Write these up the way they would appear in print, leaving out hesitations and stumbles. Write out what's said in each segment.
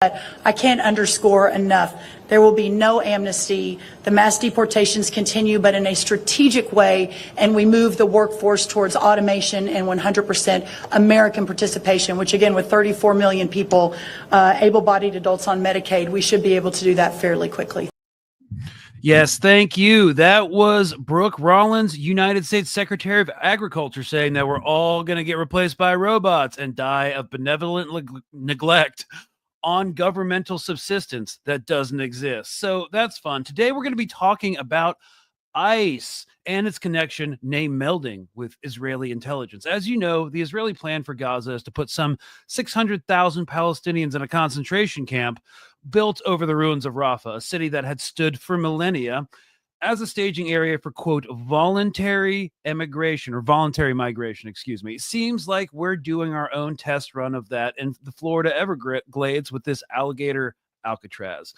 I can't underscore enough. There will be no amnesty. The mass deportations continue, but in a strategic way, and we move the workforce towards automation and 100% American participation, which again, with 34 million people, able-bodied adults on Medicaid, we should be able to do that fairly quickly. Yes, thank you. That was Brooke Rollins, United States Secretary of Agriculture, saying that we're all going to get replaced by robots and die of benevolent neglect on governmental subsistence that doesn't exist. So that's fun. Today, we're going to be talking about ICE and its connection, name melding with Israeli intelligence. As you know, the Israeli plan for Gaza is to put some 600,000 Palestinians in a concentration camp built over the ruins of Rafah, a city that had stood for millennia as a staging area for, quote, voluntary migration. It seems like we're doing our own test run of that in the Florida Everglades with this alligator Alcatraz.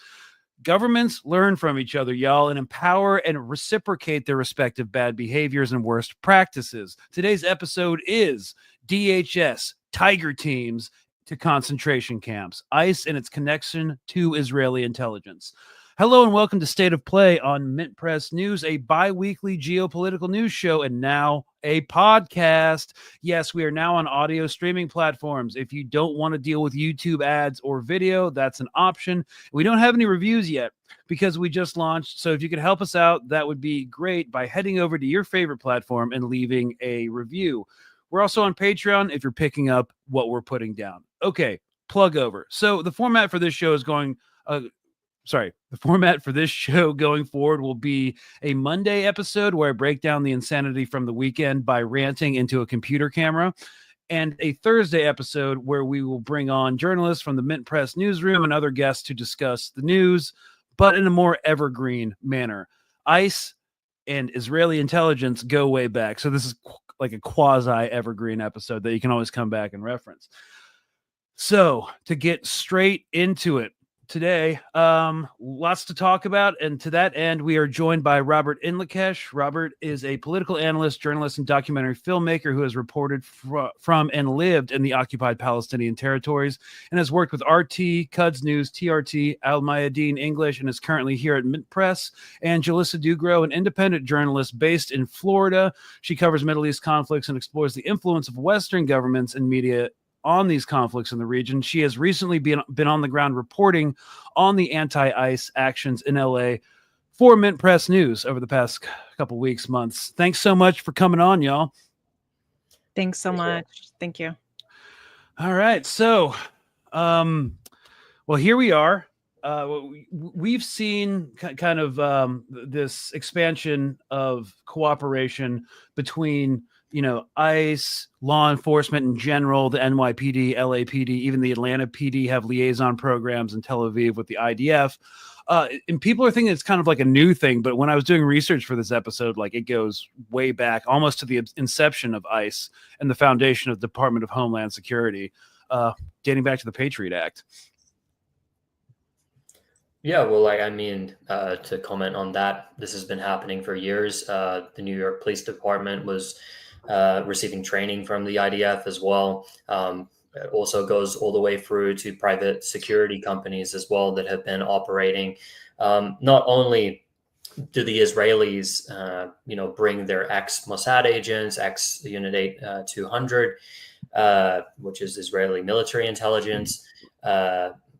Governments learn from each other, y'all, and empower and reciprocate their respective bad behaviors and worst practices. Today's episode is DHS Tiger Teams to concentration camps, ICE and its connection to Israeli intelligence. Hello and welcome to State of Play on Mint Press News, a bi-weekly geopolitical news show and now a podcast. Yes, we are now on audio streaming platforms. If you don't want to deal with YouTube ads or video, that's an option. We don't have any reviews yet because we just launched. So if you could help us out, that would be great by heading over to your favorite platform and leaving a review. We're also on Patreon if you're picking up what we're putting down. Okay, plug over. So the format for this show is the format for this show going forward will be a Monday episode where I break down the insanity from the weekend by ranting into a computer camera, and a Thursday episode where we will bring on journalists from the Mint Press newsroom and other guests to discuss the news, but in a more evergreen manner. ICE and Israeli intelligence go way back, so this is like a quasi-evergreen episode that you can always come back and reference. So to get straight into it, today, lots to talk about, and to that end, we are joined by Robert Inlakesh. Robert is a political analyst, journalist, and documentary filmmaker who has reported from and lived in the occupied Palestinian territories and has worked with RT, Cuds News, TRT, Al Mayadeen English, and is currently here at Mint Press. And Jalissa Dugro, an independent journalist based in Florida. She covers Middle East conflicts and explores the influence of Western governments and media on these conflicts in the region. She has recently been on the ground reporting on the anti-ICE actions in LA for Mint Press News over the past couple weeks, months. Thanks so much for coming on, y'all. Thanks so much. Thank you. All right. So, well, here we are. We've seen kind of this expansion of cooperation between ICE, law enforcement in general, the NYPD, LAPD, even the Atlanta PD have liaison programs in Tel Aviv with the IDF. And people are thinking it's kind of like a new thing, but when I was doing research for this episode, like it goes way back, almost to the inception of ICE and the foundation of the Department of Homeland Security, dating back to the Patriot Act. Yeah, well, to comment on that, this has been happening for years. The New York Police Department was receiving training from the IDF as well. It also goes all the way through to private security companies as well that have been operating. Not only do the Israelis, bring their ex-Mossad agents, ex-Unit 8200, which is Israeli military intelligence,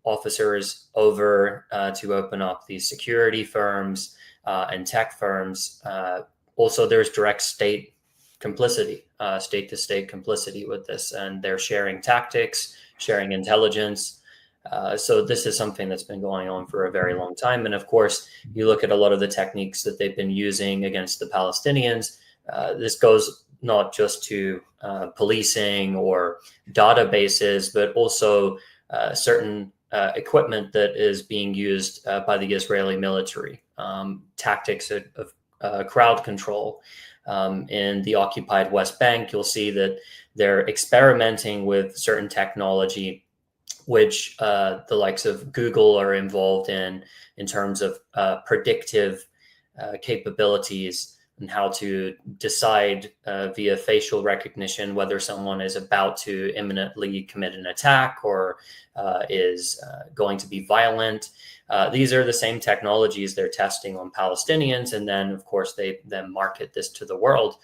officers over to open up these security firms and tech firms. Also, there's direct state complicity, state-to-state complicity with this, and they're sharing tactics, sharing intelligence. So this is something that's been going on for a very long time. And of course, you look at a lot of the techniques that they've been using against the Palestinians. This goes not just to policing or databases, but also certain equipment that is being used by the Israeli military, tactics of crowd control. In the occupied West Bank, you'll see that they're experimenting with certain technology, which the likes of Google are involved in terms of predictive capabilities and how to decide via facial recognition whether someone is about to imminently commit an attack or is going to be violent. These are the same technologies they're testing on Palestinians, and then, of course, they then market this to the world.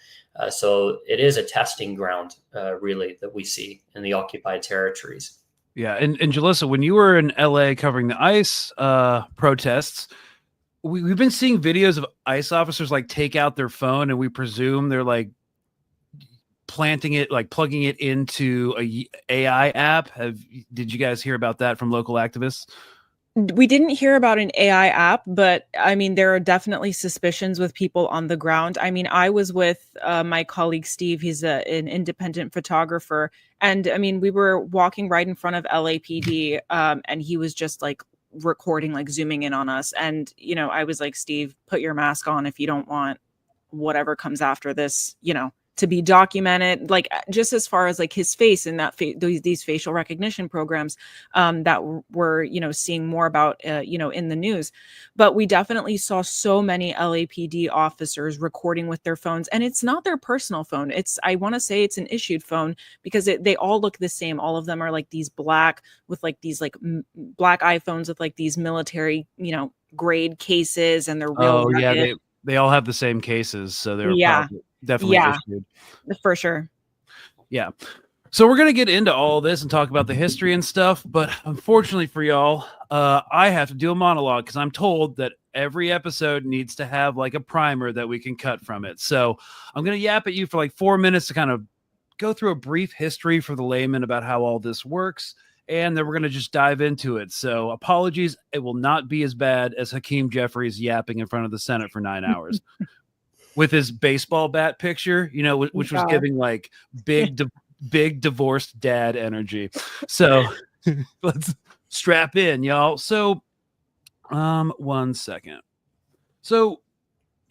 So it is a testing ground, really, that we see in the occupied territories. Yeah, and Jalissa, when you were in LA covering the ICE protests, we've been seeing videos of ICE officers like take out their phone, and we presume they're like planting it, like plugging it into a AI app. Did you guys hear about that from local activists? We didn't hear about an AI app, but I mean, there are definitely suspicions with people on the ground. I mean, I was with my colleague Steve. He's an independent photographer. And I mean, we were walking right in front of LAPD, and he was just like recording, like zooming in on us. And, you know, I was like, Steve, put your mask on if you don't want whatever comes after this, you know, to be documented, like just as far as like his face in that these facial recognition programs that we're, you know, seeing more about, you know, in the news. But we definitely saw so many LAPD officers recording with their phones, and it's not their personal phone. I want to say it's an issued phone, because they all look the same. All of them are like these black with like these like black iPhones with like these military, you know, grade cases, and they're real. Oh yeah, they all have the same cases, so they're definitely issued. For sure. Yeah. So we're going to get into all this and talk about the history and stuff. But unfortunately for y'all, I have to do a monologue because I'm told that every episode needs to have like a primer that we can cut from it. So I'm going to yap at you for like 4 minutes to kind of go through a brief history for the layman about how all this works. And then we're going to just dive into it. So apologies. It will not be as bad as Hakeem Jeffries yapping in front of the Senate for 9 hours. With his baseball bat picture, you know, which was giving like big divorced dad energy. So let's strap in, y'all. So, 1 second. So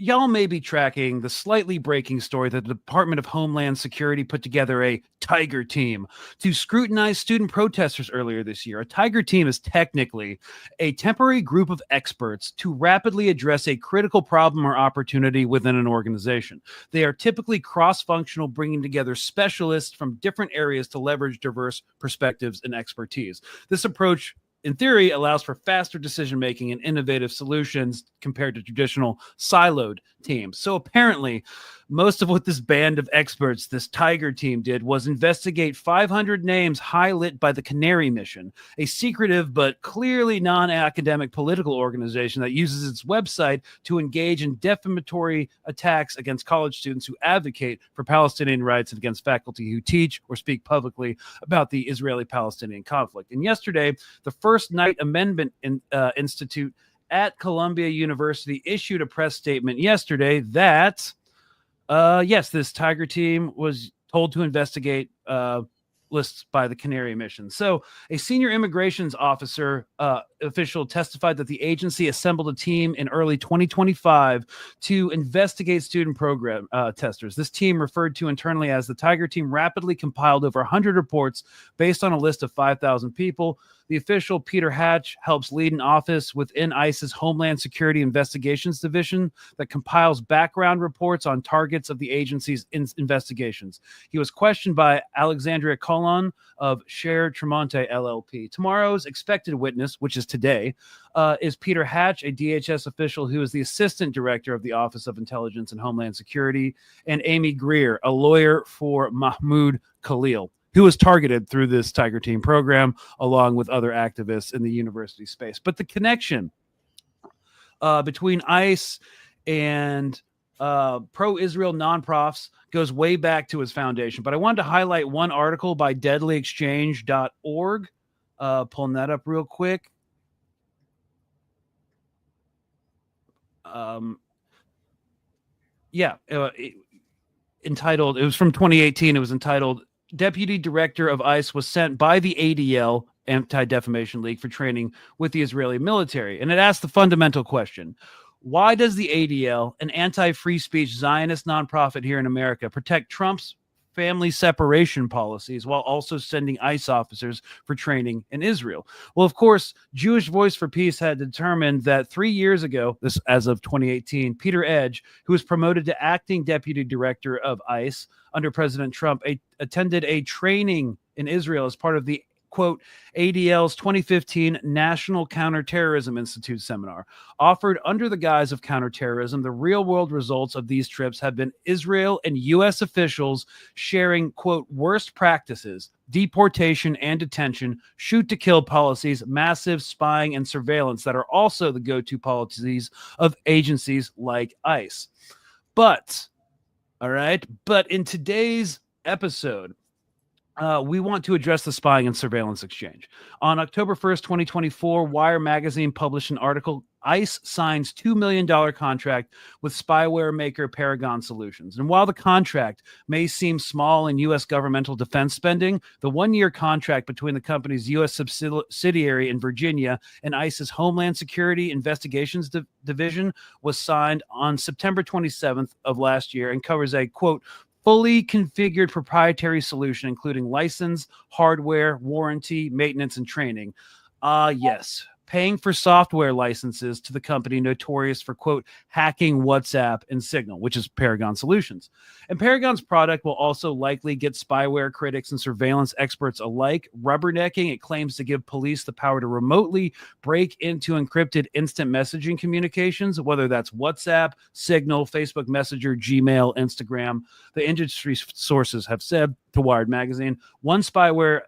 y'all may be tracking the slightly breaking story that the Department of Homeland Security put together a Tiger Team to scrutinize student protesters earlier this year. A Tiger Team is technically a temporary group of experts to rapidly address a critical problem or opportunity within an organization. They are typically cross-functional, bringing together specialists from different areas to leverage diverse perspectives and expertise. This approach, in theory, allows for faster decision-making and innovative solutions compared to traditional siloed teams. So apparently, most of what this band of experts, this Tiger Team, did was investigate 500 names highlighted by the Canary Mission, a secretive but clearly non-academic political organization that uses its website to engage in defamatory attacks against college students who advocate for Palestinian rights and against faculty who teach or speak publicly about the Israeli-Palestinian conflict. And yesterday, the First Night Amendment Institute at Columbia University issued a press statement yesterday that yes, this Tiger Team was told to investigate lists by the Canary Mission. So a senior immigrations officer official testified that the agency assembled a team in early 2025 to investigate student program testers. This team, referred to internally as the Tiger Team, rapidly compiled over 100 reports based on a list of 5,000 people. The official, Peter Hatch, helps lead an office within ICE's Homeland Security Investigations Division that compiles background reports on targets of the agency's investigations. He was questioned by Alexandria Colon of Share Tremonte LLP. Tomorrow's expected witness, which is today, is Peter Hatch, a DHS official who is the assistant director of the Office of Intelligence and Homeland Security, and Amy Greer, a lawyer for Mahmoud Khalil, who was targeted through this Tiger Team program, along with other activists in the university space. But the connection between ICE and pro-Israel nonprofits goes way back to its foundation. But I wanted to highlight one article by deadlyexchange.org. Pulling that up real quick. Entitled, it was from 2018. It was entitled, Deputy Director of ICE was sent by the ADL, Anti-Defamation League, for training with the Israeli military. And it asked the fundamental question: why does the ADL, an anti-free speech Zionist nonprofit here in America, protect Trump's family separation policies while also sending ICE officers for training in Israel. Well, of course, Jewish Voice for Peace had determined that 3 years ago, this as of 2018, Peter Edge, who was promoted to acting deputy director of ICE under President Trump, attended a training in Israel as part of the quote, ADL's 2015 National Counter-Terrorism Institute seminar. Offered under the guise of counterterrorism, the real-world results of these trips have been Israel and U.S. officials sharing, quote, worst practices, deportation and detention, shoot-to-kill policies, massive spying and surveillance that are also the go-to policies of agencies like ICE. But in today's episode, we want to address the spying and surveillance exchange. On October 1st, 2024, Wire magazine published an article, ICE signs $2 million contract with spyware maker Paragon Solutions. And while the contract may seem small in U.S. governmental defense spending, the one-year contract between the company's U.S. subsidiary in Virginia and ICE's Homeland Security Investigations Division was signed on September 27th of last year and covers a, quote, fully configured proprietary solution, including license, hardware, warranty, maintenance, and training. Yes, paying for software licenses to the company notorious for, quote, hacking WhatsApp and Signal, which is Paragon Solutions. And Paragon's product will also likely get spyware critics and surveillance experts alike rubbernecking. It claims to give police the power to remotely break into encrypted instant messaging communications, whether that's WhatsApp, Signal, Facebook Messenger, Gmail, Instagram. The industry sources have said to Wired magazine. One spyware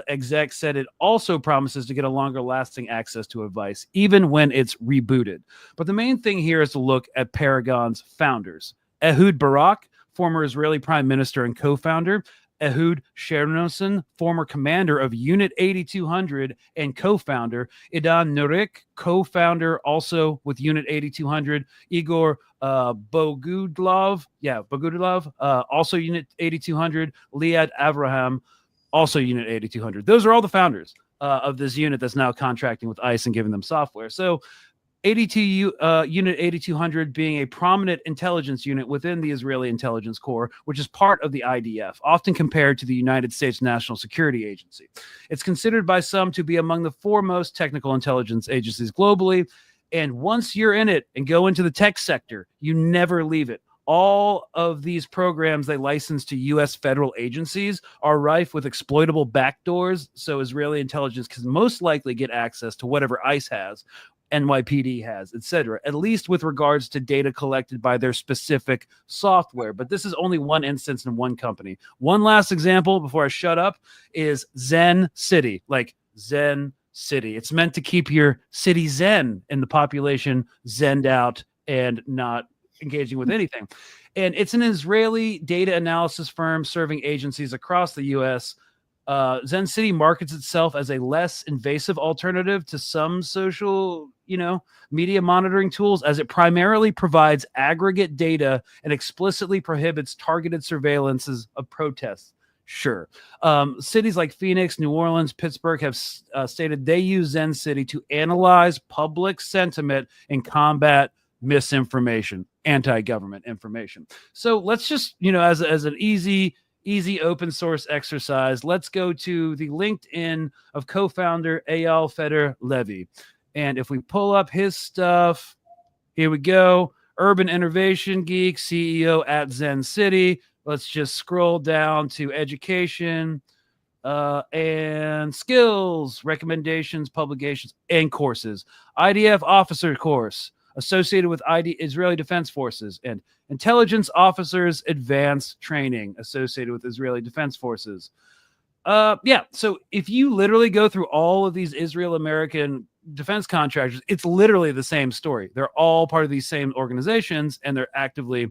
exec said it also promises to get a longer lasting access to advice, even when it's rebooted. But the main thing here is to look at Paragon's founders. Ehud Barak, former Israeli prime minister and co-founder. Ehud Chernosin, former commander of Unit 8200 and co-founder. Idan Nurik, co-founder also with Unit 8200. Igor Bogudlov, also Unit 8200. Liad Avraham, also Unit 8200. Those are all the founders of this unit that's now contracting with ICE and giving them software. So Unit 8200 being a prominent intelligence unit within the Israeli Intelligence Corps, which is part of the IDF, often compared to the United States National Security Agency. It's considered by some to be among the foremost technical intelligence agencies globally. And once you're in it and go into the tech sector, you never leave it. All of these programs they license to U.S. federal agencies are rife with exploitable backdoors, so Israeli intelligence can most likely get access to whatever ICE has, NYPD has, etc., at least with regards to data collected by their specific software. But this is only one instance in one company. One last example before I shut up is Zencity, like Zen City. It's meant to keep your city zen and the population zenned out and not engaging with anything. And it's an Israeli data analysis firm serving agencies across the U.S. Zencity markets itself as a less invasive alternative to some social, media monitoring tools, as it primarily provides aggregate data and explicitly prohibits targeted surveillances of protests. Sure. Cities like Phoenix, New Orleans, Pittsburgh have stated they use Zencity to analyze public sentiment and combat misinformation, anti-government information. So let's just, as an easy open source exercise, let's go to the LinkedIn of co-founder Eyal Feder Levy. And if we pull up his stuff, here we go. Urban Innovation Geek, CEO at Zencity. Let's just scroll down to education and skills, recommendations, publications, and courses. IDF officer course associated with Israeli Defense Forces, and intelligence officers advanced training associated with Israeli Defense Forces. So if you literally go through all of these Israel-American defense contractors, it's literally the same story. They're all part of these same organizations, and they're actively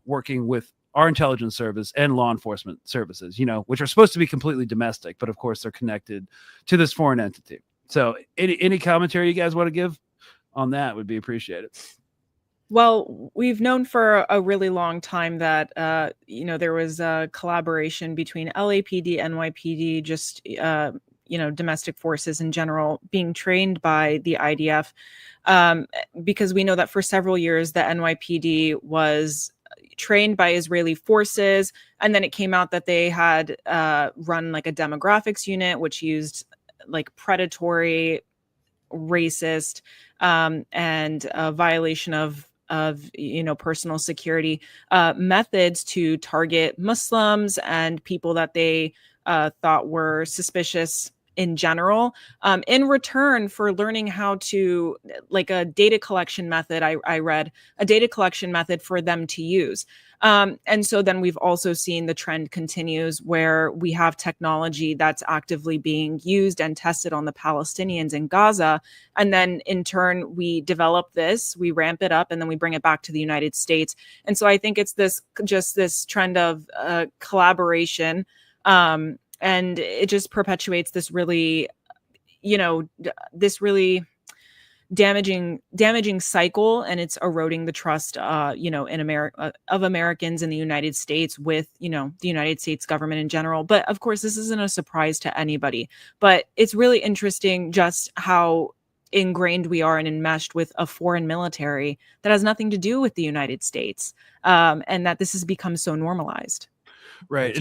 working with our intelligence service and law enforcement services, which are supposed to be completely domestic, but of course they're connected to this foreign entity. So any commentary you guys want to give on that would be appreciated. Well, we've known for a really long time that, there was a collaboration between LAPD, NYPD, just, domestic forces in general being trained by the IDF, because we know that for several years, the NYPD was trained by Israeli forces. And then it came out that they had run like a demographics unit, which used like predatory, racist, and a violation of personal security methods to target Muslims and people that they thought were suspicious in general, in return for learning how to, like a data collection method. I read a data collection method for them to use. And so then we've also seen the trend continues where we have technology that's actively being used and tested on the Palestinians in Gaza. And then in turn, we develop this, we ramp it up, and then we bring it back to the United States. And so I think it's this trend of collaboration. And it just perpetuates this really, this really damaging cycle, and it's eroding the trust, in America, of Americans in the United States with, the United States government in general. But of course, this isn't a surprise to anybody. But it's really interesting just how ingrained we are and enmeshed with a foreign military that has nothing to do with the United States, and that this has become so normalized. Right.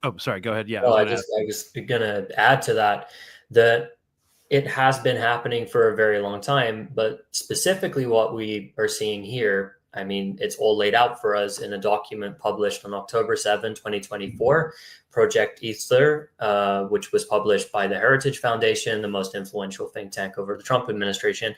Oh, sorry. Go ahead. Yeah. I was going to add to that it has been happening for a very long time, but specifically what we are seeing here, I mean, it's all laid out for us in a document published on October 7, 2024, Project Easter, which was published by the Heritage Foundation, the most influential think tank over the Trump administration.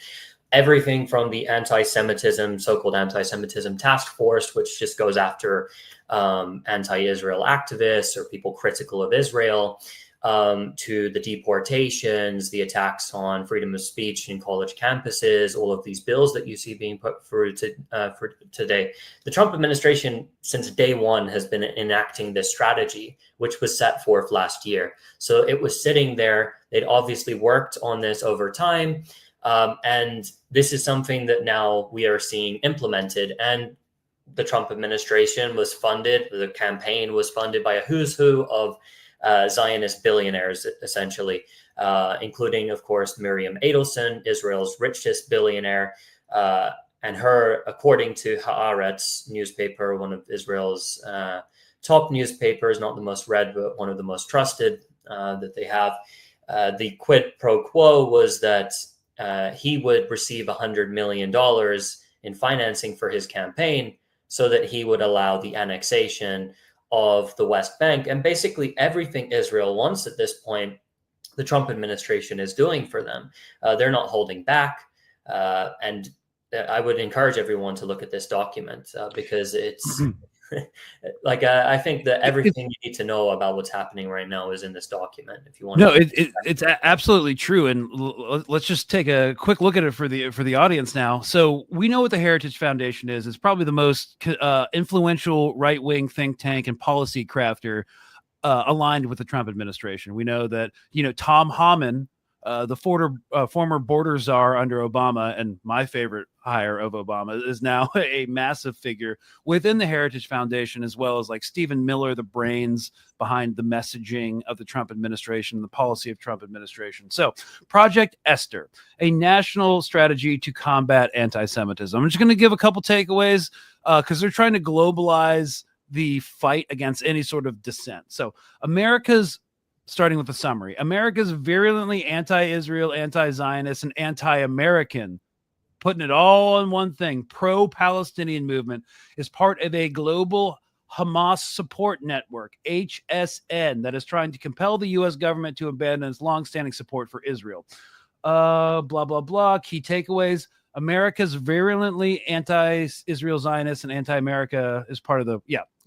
Everything from the anti-Semitism, so-called anti-Semitism task force, which just goes after anti-Israel activists or people critical of Israel, to the deportations, the attacks on freedom of speech in college campuses, all of these bills that you see being put through for today. The Trump administration, since day one, has been enacting this strategy, which was set forth last year. So it was sitting there. They'd obviously worked on this over time. And this is something that now we are seeing implemented. And the Trump administration was funded, the campaign was funded by a who's who of Zionist billionaires, essentially, including, of course, Miriam Adelson, Israel's richest billionaire. And her, according to Haaretz newspaper, one of Israel's top newspapers, not the most read, but one of the most trusted that they have, the quid pro quo was that he would receive $100 million in financing for his campaign so that he would allow the annexation of the West Bank. And basically everything Israel wants at this point, the Trump administration is doing for them. They're not holding back. And I would encourage everyone to look at this document because it's like I think that everything you need to know about what's happening right now is in this document. If you want, it's absolutely true. And let's just take a quick look at it for the audience now. So we know what the Heritage Foundation is. It's probably the most influential right-wing think tank and policy crafter aligned with the Trump administration. We know that Tom Homan, the former border czar under Obama, and my favorite hire of Obama, is now a massive figure within the Heritage Foundation, as well as like Stephen Miller, the brains behind the messaging of the Trump administration, the policy of Trump administration. So Project Esther, a national strategy to combat anti-Semitism. I'm just going to give a couple takeaways because they're trying to globalize the fight against any sort of dissent. So starting with the summary, America's virulently anti-Israel, anti-Zionist, and anti-American, putting it all in one thing, pro-Palestinian movement, is part of a global Hamas support network, HSN, that is trying to compel the U.S. government to abandon its longstanding support for Israel. Blah, blah, blah. Key takeaways. America's virulently anti-Israel Zionist and anti-America is part of the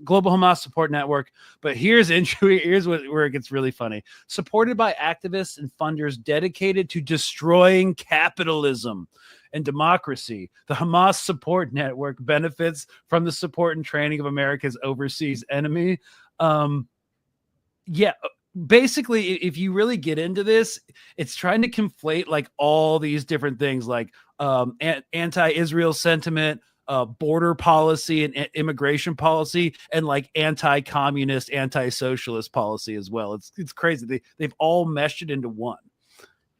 global Hamas support network. But here's where it gets really funny. Supported by activists and funders dedicated to destroying capitalism and democracy, the Hamas support network benefits from the support and training of America's overseas enemy. Basically, if you really get into this, it's trying to conflate like all these different things, like anti-Israel sentiment, border policy and immigration policy, and like anti-communist, anti-socialist policy as well. It's crazy. They've all meshed it into one.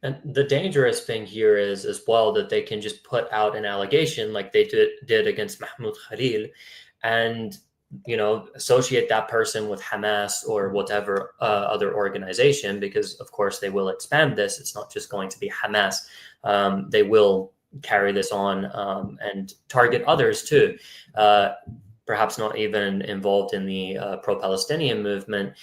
And the dangerous thing here is as well that they can just put out an allegation like they did against Mahmoud Khalil and associate that person with Hamas or whatever other organization, because of course they will expand this. It's not just going to be Hamas. They will carry this on and target others too, perhaps not even involved in the pro-Palestinian movement.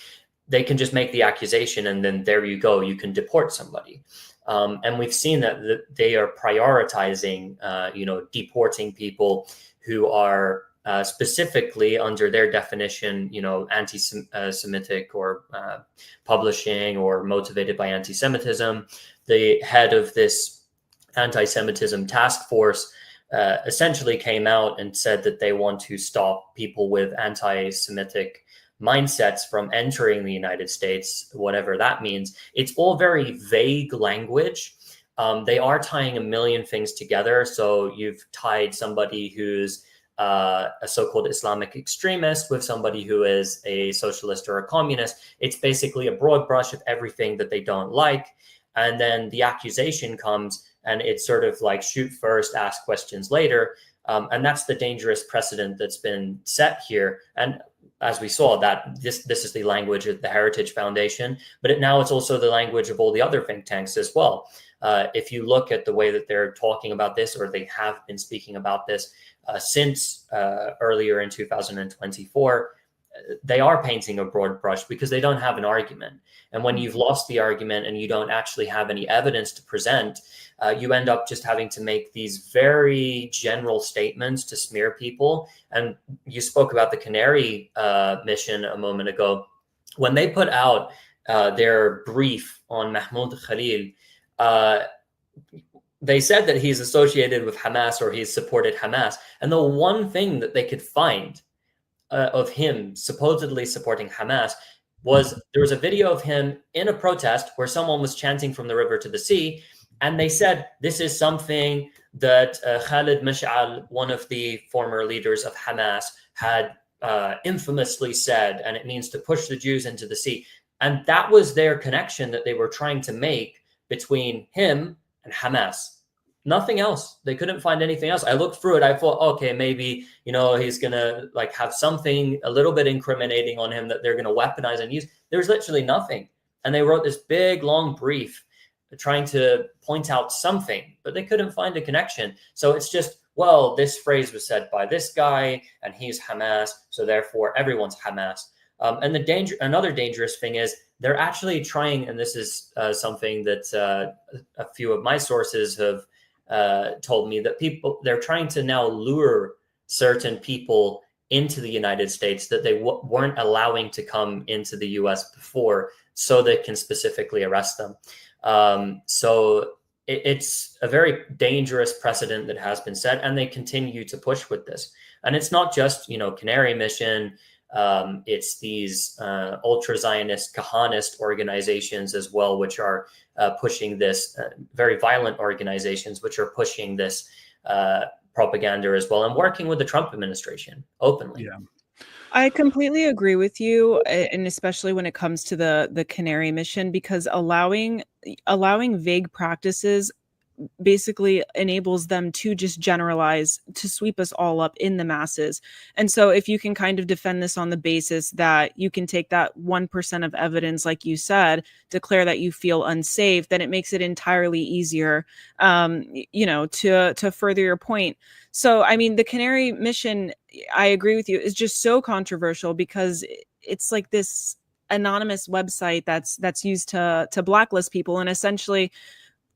They can just make the accusation, and then there you go, you can deport somebody. And we've seen that they are prioritizing, deporting people who are specifically, under their definition, anti-Semitic or publishing or motivated by anti-Semitism. The head of this anti-Semitism task force essentially came out and said that they want to stop people with anti-Semitic mindsets from entering the United States, whatever that means. It's all very vague language. They are tying a million things together. So you've tied somebody who's a so-called Islamic extremist with somebody who is a socialist or a communist. It's basically a broad brush of everything that they don't like. And then the accusation comes, and it's sort of like shoot first, ask questions later. And that's the dangerous precedent that's been set here. And as we saw, that this is the language of the Heritage Foundation, but now it's also the language of all the other think tanks as well. If you look at the way that they're talking about this, or they have been speaking about this since earlier in 2024, they are painting a broad brush because they don't have an argument. And when you've lost the argument and you don't actually have any evidence to present, you end up just having to make these very general statements to smear people. And you spoke about the Canary mission a moment ago. When they put out their brief on Mahmoud Khalil, they said that he's associated with Hamas, or he's supported Hamas. And the one thing that they could find of him supposedly supporting Hamas was there was a video of him in a protest where someone was chanting from the river to the sea. And they said, this is something that Khalid Mash'al, one of the former leaders of Hamas, had infamously said, and it means to push the Jews into the sea. And that was their connection that they were trying to make between him and Hamas. Nothing else. They couldn't find anything else. I looked through it. I thought, okay, maybe, he's going to have something a little bit incriminating on him that they're going to weaponize and use. There's literally nothing. And they wrote this big, long brief trying to point out something, but they couldn't find a connection. So it's just, well, this phrase was said by this guy and he's Hamas, so therefore everyone's Hamas. And another dangerous thing is they're actually trying, and this is something that a few of my sources have told me, that they're trying to now lure certain people into the United States that they weren't allowing to come into the US before, so they can specifically arrest them. So it's a very dangerous precedent that has been set, and they continue to push with this. And it's not just, Canary Mission. It's these ultra-Zionist, Kahanist organizations as well, which are pushing this, very violent organizations, which are pushing this propaganda as well, and working with the Trump administration openly. Yeah. I completely agree with you, and especially when it comes to the Canary Mission, because allowing vague practices basically enables them to just generalize, to sweep us all up in the masses. And so if you can kind of defend this on the basis that you can take that 1% of evidence, like you said, declare that you feel unsafe, then it makes it entirely easier, to further your point. So, I mean, the Canary Mission, I agree with you, is just so controversial because it's like this anonymous website that's used to blacklist people. And essentially,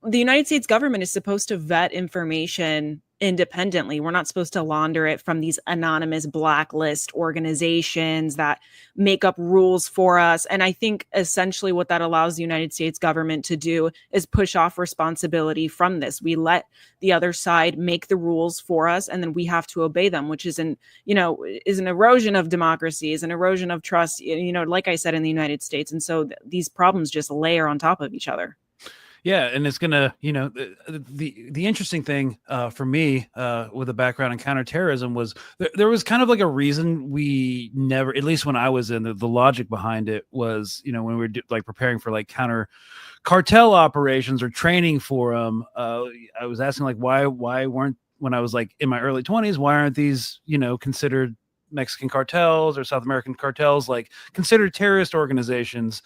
the United States government is supposed to vet information independently. We're not supposed to launder it from these anonymous blacklist organizations that make up rules for us. And I think essentially what that allows the United States government to do is push off responsibility from this. We let the other side make the rules for us, and then we have to obey them, which is an erosion of democracy, is an erosion of trust, like I said, in the United States. And so these problems just layer on top of each other. Yeah, and it's gonna, the interesting thing for me with a background in counterterrorism was there was kind of like a reason we never, at least when I was in the logic behind it was, when we were preparing for counter cartel operations or training for them. I was asking why weren't, when I was in my early 20s, why aren't these considered Mexican cartels or South American cartels, like considered terrorist organizations,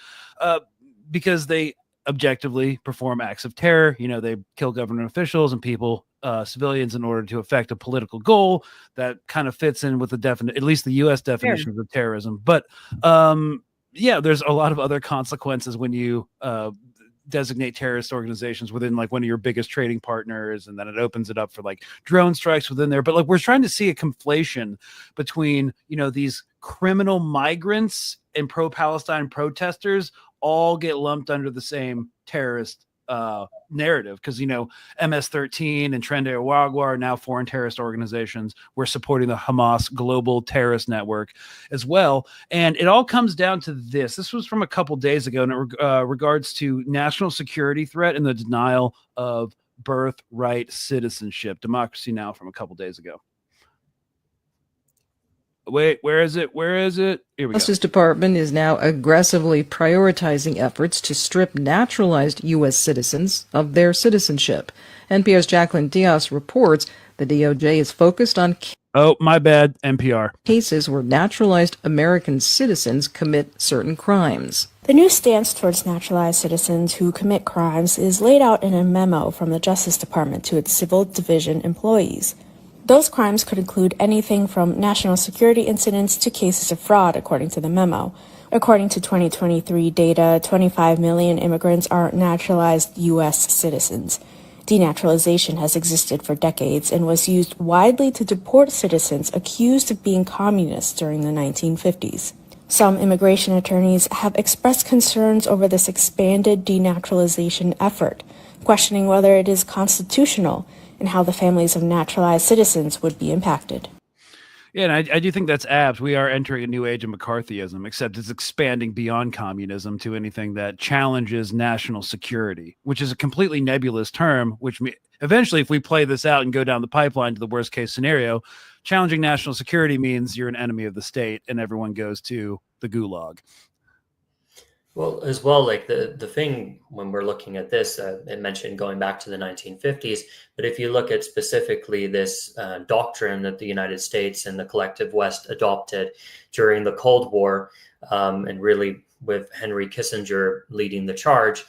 because they objectively perform acts of terror. You know, they kill government officials and people, civilians, in order to affect a political goal that kind of fits in with the at least the U.S. definition of terrorism. But yeah, there's a lot of other consequences when you designate terrorist organizations within like one of your biggest trading partners, and then it opens it up for like drone strikes within there. But like, we're trying to see a conflation between, you know, these criminal migrants and pro-Palestine protesters all get lumped under the same terrorist narrative, because, you know, MS-13 and Trend Wagwa are now foreign terrorist organizations. We're supporting the Hamas global terrorist network as well. And it all comes down to this. This was from a couple days ago, and it regards to national security threat and the denial of birthright citizenship. Democracy Now! From a couple days ago. Wait, where is it? Where is it? Here we go. Justice Department is now aggressively prioritizing efforts to strip naturalized U.S. citizens of their citizenship. NPR's Jacqueline Diaz reports the DOJ is focused on Oh, my bad, NPR. Cases where naturalized American citizens commit certain crimes. The new stance towards naturalized citizens who commit crimes is laid out in a memo from the Justice Department to its Civil Division employees. Those crimes could include anything from national security incidents to cases of fraud, according to the memo. According to 2023 data, 25 million immigrants are naturalized U.S. citizens. Denaturalization has existed for decades and was used widely to deport citizens accused of being communists during the 1950s. Some immigration attorneys have expressed concerns over this expanded denaturalization effort, questioning whether it is constitutional and how the families of naturalized citizens would be impacted. Yeah, and I do think that's apt. We are entering a new age of McCarthyism, except it's expanding beyond communism to anything that challenges national security, which is a completely nebulous term, which eventually, if we play this out and go down the pipeline to the worst case scenario, challenging national security means you're an enemy of the state and everyone goes to the gulag. Well, as well, like the thing when we're looking at this, it mentioned going back to the 1950s, but if you look at specifically this doctrine that the United States and the collective West adopted during the Cold War, and really with Henry Kissinger leading the charge,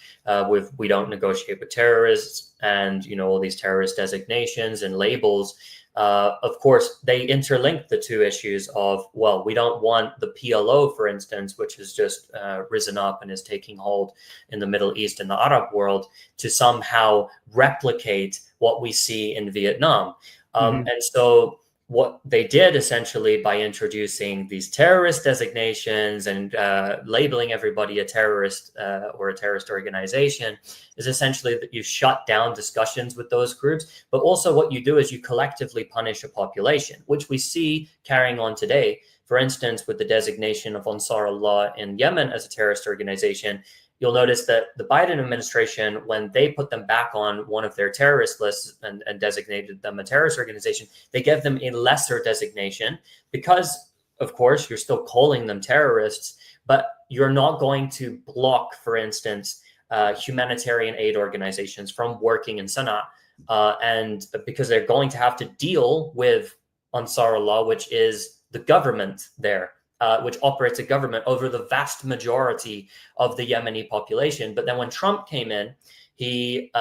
with we don't negotiate with terrorists and, you know, all these terrorist designations and labels. Of course, they interlink the two issues of, well, we don't want the PLO, for instance, which has just risen up and is taking hold in the Middle East and the Arab world, to somehow replicate what we see in Vietnam. And so what they did essentially by introducing these terrorist designations and labeling everybody a terrorist or a terrorist organization is essentially that you shut down discussions with those groups. But also what you do is you collectively punish a population, which we see carrying on today. For instance, with the designation of Ansar Allah in Yemen as a terrorist organization, you'll notice that the Biden administration, when they put them back on one of their terrorist lists and designated them a terrorist organization, they gave them a lesser designation because, of course, you're still calling them terrorists, but you're not going to block, for instance, humanitarian aid organizations from working in Sana'a. And because they're going to have to deal with Ansar Allah, which is the government there. Which operates a government over the vast majority of the Yemeni population. But then when Trump came in, he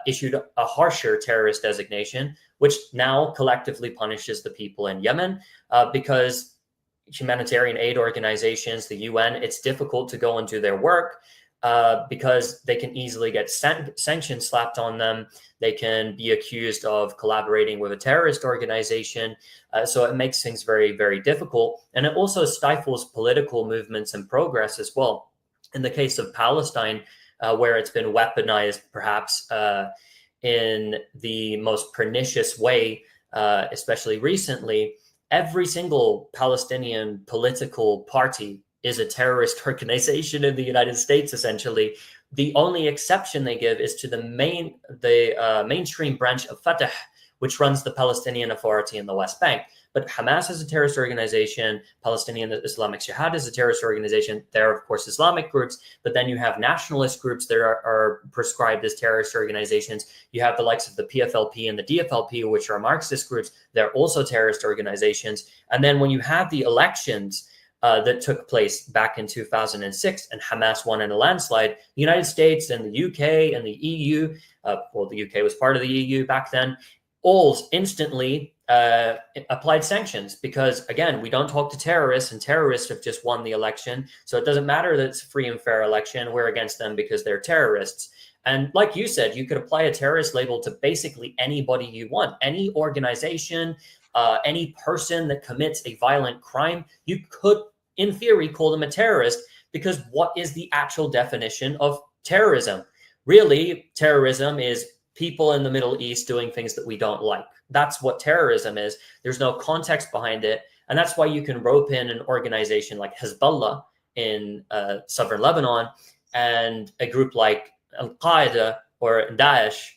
issued a harsher terrorist designation, which now collectively punishes the people in Yemen because humanitarian aid organizations, the UN, it's difficult to go and do their work because they can easily get sanctions slapped on them. They can be accused of collaborating with a terrorist organization. So it makes things very, very difficult. And it also stifles political movements and progress as well. In the case of Palestine, where it's been weaponized perhaps in the most pernicious way, especially recently, every single Palestinian political party is a terrorist organization in the United States, essentially. The only exception they give is to the mainstream branch of Fatah, which runs the Palestinian Authority in the West Bank. But Hamas is a terrorist organization. Palestinian Islamic Jihad is a terrorist organization. There are, of course, Islamic groups, but then you have nationalist groups that are prescribed as terrorist organizations. You have the likes of the PFLP and the DFLP, which are Marxist groups. They're also terrorist organizations. And then when you have the elections that took place back in 2006 and Hamas won in a landslide, the United States and the UK and the EU, well, the UK was part of the EU back then, all instantly applied sanctions because, again, we don't talk to terrorists and terrorists have just won the election. So it doesn't matter that it's a free and fair election. We're against them because they're terrorists. And like you said, you could apply a terrorist label to basically anybody you want, any organization, any person that commits a violent crime. You could, in theory, call them a terrorist because what is the actual definition of terrorism? Really, terrorism is people in the Middle East doing things that we don't like. That's what terrorism is. There's no context behind it. And that's why you can rope in an organization like Hezbollah in southern Lebanon and a group like Al-Qaeda or Daesh,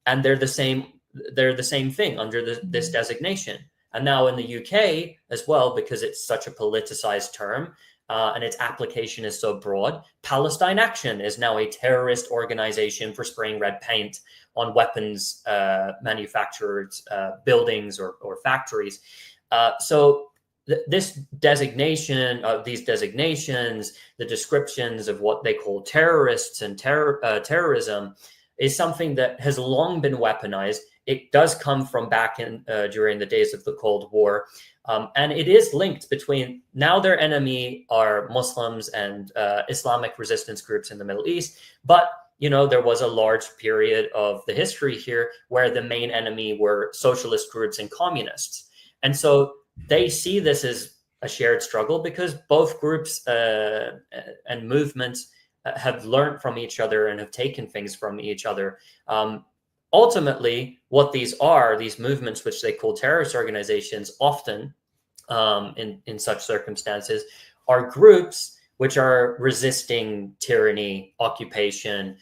and they're the same thing under this designation. And now in the UK as well, because it's such a politicized term and its application is so broad, Palestine Action is now a terrorist organization for spraying red paint on weapons manufacturers' buildings or factories. So this designation, these designations, the descriptions of what they call terrorists and terrorism is something that has long been weaponized. It does come from back in during the days of the Cold War. And it is linked between, now their enemy are Muslims and Islamic resistance groups in the Middle East. But, you know, there was a large period of the history here where the main enemy were socialist groups and communists. And so they see this as a shared struggle because both groups and movements have learned from each other and have taken things from each other. Ultimately, what these movements, which they call terrorist organizations, often in such circumstances, are groups which are resisting tyranny, occupation,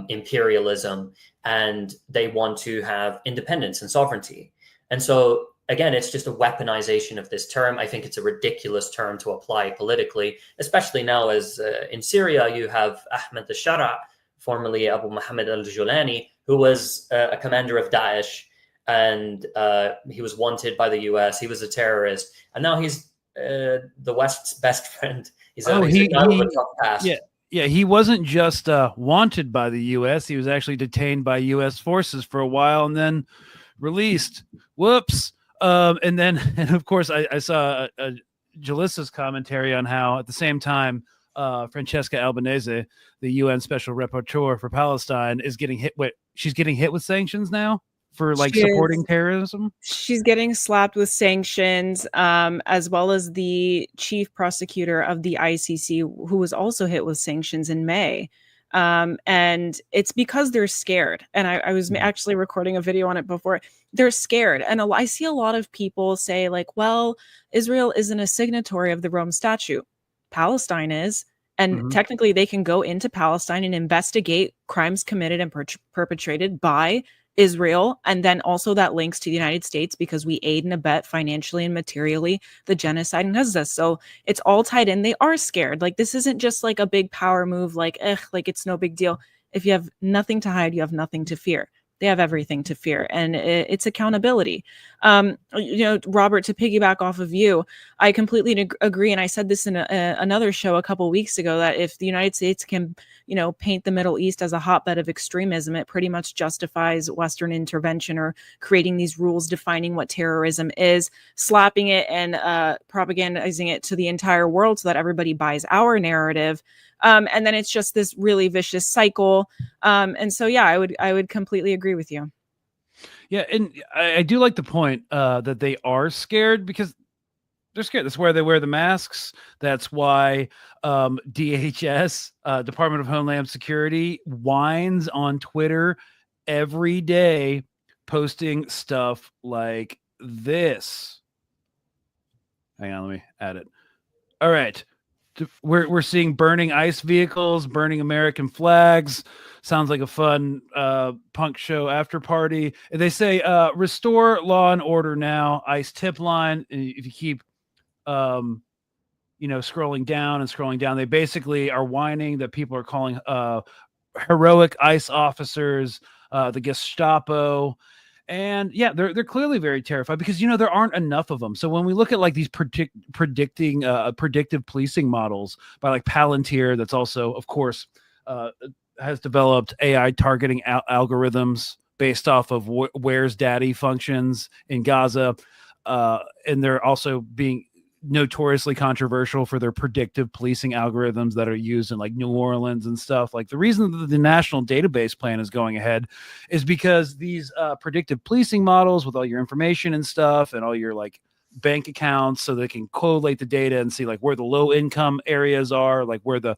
imperialism, and they want to have independence and sovereignty. And so, again, it's just a weaponization of this term. I think it's a ridiculous term to apply politically, especially now as in Syria, you have Ahmed al-Shara, formerly Abu Muhammad al-Julani, who was a commander of Daesh, and he was wanted by the U.S. He was a terrorist, and now he's the West's best friend. He's a guy with a tough past. Yeah, he wasn't just wanted by the U.S. He was actually detained by U.S. forces for a while and then released. Whoops. And of course, I saw Jalissa's commentary on how at the same time, Francesca Albanese, the UN Special Rapporteur for Palestine, is getting hit with. She's getting hit with sanctions now for supporting terrorism. She's getting slapped with sanctions, as well as the chief prosecutor of the ICC, who was also hit with sanctions in May. And it's because they're scared. And I was actually recording a video on it before. They're scared. And I see a lot of people say like, well, Israel isn't a signatory of the Rome Statute. Palestine is. And technically they can go into Palestine and investigate crimes committed and perpetrated by Israel. And then also that links to the United States because we aid and abet financially and materially the genocide in Gaza. So it's all tied in. They are scared. Like this isn't just like a big power move, like it's no big deal. If you have nothing to hide, you have nothing to fear. They have everything to fear, and it's accountability. Robert, to piggyback off of you, I completely agree. And I said this in another show a couple of weeks ago, that if the United States can, paint the Middle East as a hotbed of extremism, it pretty much justifies Western intervention or creating these rules defining what terrorism is, slapping it and propagandizing it to the entire world so that everybody buys our narrative. And then it's just this really vicious cycle. And so, yeah, I would completely agree with you. Yeah. And I do like the point that they are scared because they're scared. That's why they wear the masks. That's why DHS, Department of Homeland Security, whines on Twitter every day, posting stuff like this. Hang on, let me add it. All right. we're seeing burning ICE vehicles, burning American flags. Sounds like a fun punk show after party. And they say restore law and order now. ICE tip line. If you keep scrolling down, they basically are whining that people are calling heroic ICE officers the Gestapo. And yeah, they're clearly very terrified because there aren't enough of them. So when we look at like these predictive policing models by like Palantir, that's also, of course, has developed AI targeting algorithms based off of where's daddy functions in Gaza, and they're also being notoriously controversial for their predictive policing algorithms that are used in like New Orleans and stuff. Like the reason that the national database plan is going ahead is because these predictive policing models with all your information and stuff and all your like bank accounts, so they can correlate the data and see like where the low income areas are, like where the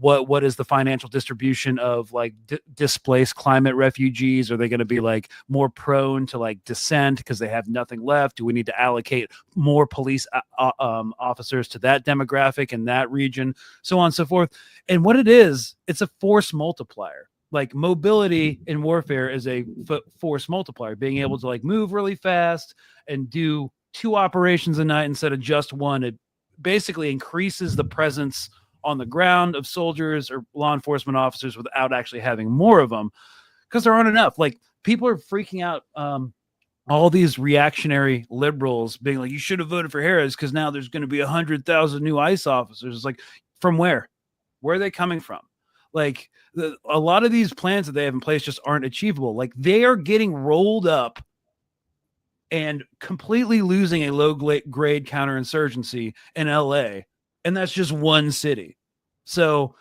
what is the financial distribution of like displaced climate refugees. Are they going to be like more prone to like dissent because they have nothing left? Do we need to allocate more police officers to that demographic in that region, so on and so forth? And what it is, it's a force multiplier. Like mobility in warfare is a force multiplier, being able to like move really fast and do 2 operations a night instead of just 1. It basically increases the presence on the ground of soldiers or law enforcement officers without actually having more of them, because there aren't enough. Like people are freaking out. All these reactionary liberals being like, you should have voted for Harris because now there's going to be 100,000 new ICE officers. It's like, from where? Where are they coming from? Like a lot of these plans that they have in place just aren't achievable. Like they are getting rolled up and completely losing a low-grade counterinsurgency in LA, and that's just one city. So,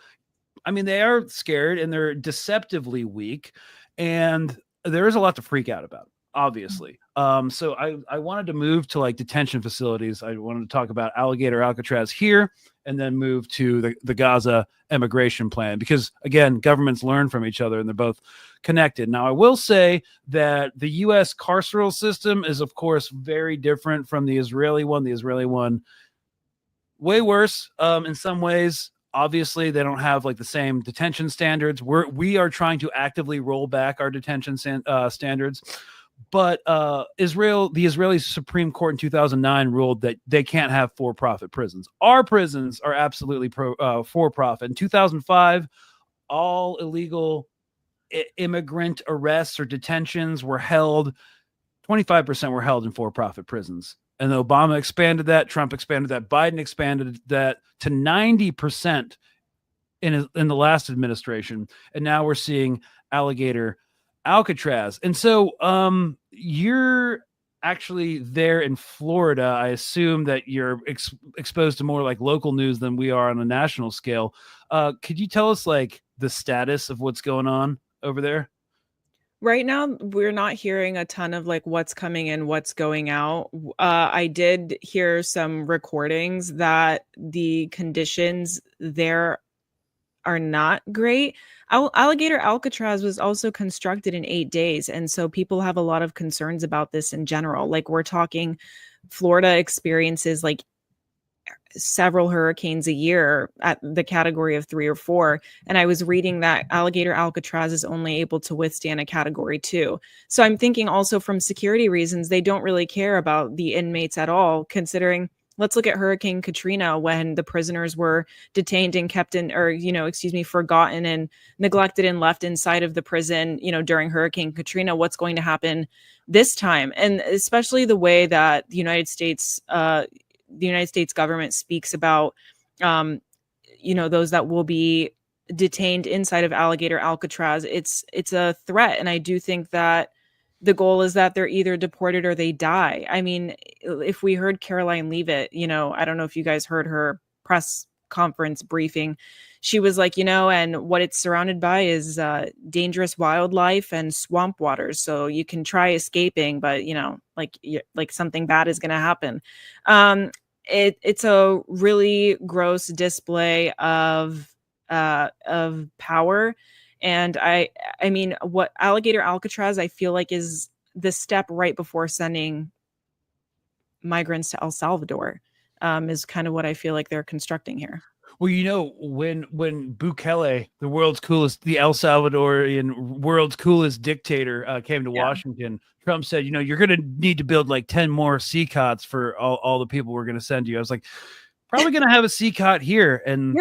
I mean, they are scared and they're deceptively weak, and there is a lot to freak out about, obviously. So I wanted to move to like detention facilities. I wanted to talk about Alligator Alcatraz here, and then move to the Gaza immigration plan, because again, governments learn from each other and they're both connected. Now, I will say that the U.S. carceral system is, of course, very different from the Israeli one. The Israeli one, way worse in some ways. Obviously, they don't have like the same detention standards. We are trying to actively roll back our detention standards. But the Israeli Supreme Court in 2009 ruled that they can't have for-profit prisons. Our prisons are absolutely for-profit. In 2005, all illegal immigrant arrests or detentions were held, 25% were held in for-profit prisons. And Obama expanded that, Trump expanded that, Biden expanded that to 90% in the last administration. And now we're seeing Alligator Alcatraz. And so you're actually there in Florida. I assume that you're exposed to more like local news than we are on a national scale. Could you tell us like the status of what's going on over there? Right now, we're not hearing a ton of like what's coming in, what's going out. I did hear some recordings that the conditions there are not great. Alligator Alcatraz was also constructed in 8 days. And so people have a lot of concerns about this in general. Like we're talking Florida experiences like several hurricanes a year at the category of 3 or 4. And I was reading that Alligator Alcatraz is only able to withstand a category 2. So I'm thinking also from security reasons, they don't really care about the inmates at all, considering let's look at Hurricane Katrina, when the prisoners were detained and kept in, or, forgotten and neglected and left inside of the prison, during Hurricane Katrina. What's going to happen this time? And especially the way that the United States government speaks about, those that will be detained inside of Alligator Alcatraz. It's a threat. And I do think that the goal is that they're either deported or they die. I mean, if we heard Caroline Leavitt, I don't know if you guys heard her press conference briefing. She was like, and what it's surrounded by is dangerous wildlife and swamp waters. So you can try escaping, but like something bad is going to happen. It's a really gross display of power. And I mean, what Alligator Alcatraz, I feel like, is the step right before sending migrants to El Salvador, is kind of what I feel like they're constructing here. Well, when Bukele, the El Salvadorian world's coolest dictator, came to Washington, Trump said, you're going to need to build like 10 more CCOTs for all the people we're going to send you. I was like, probably going to have a CCOT here. And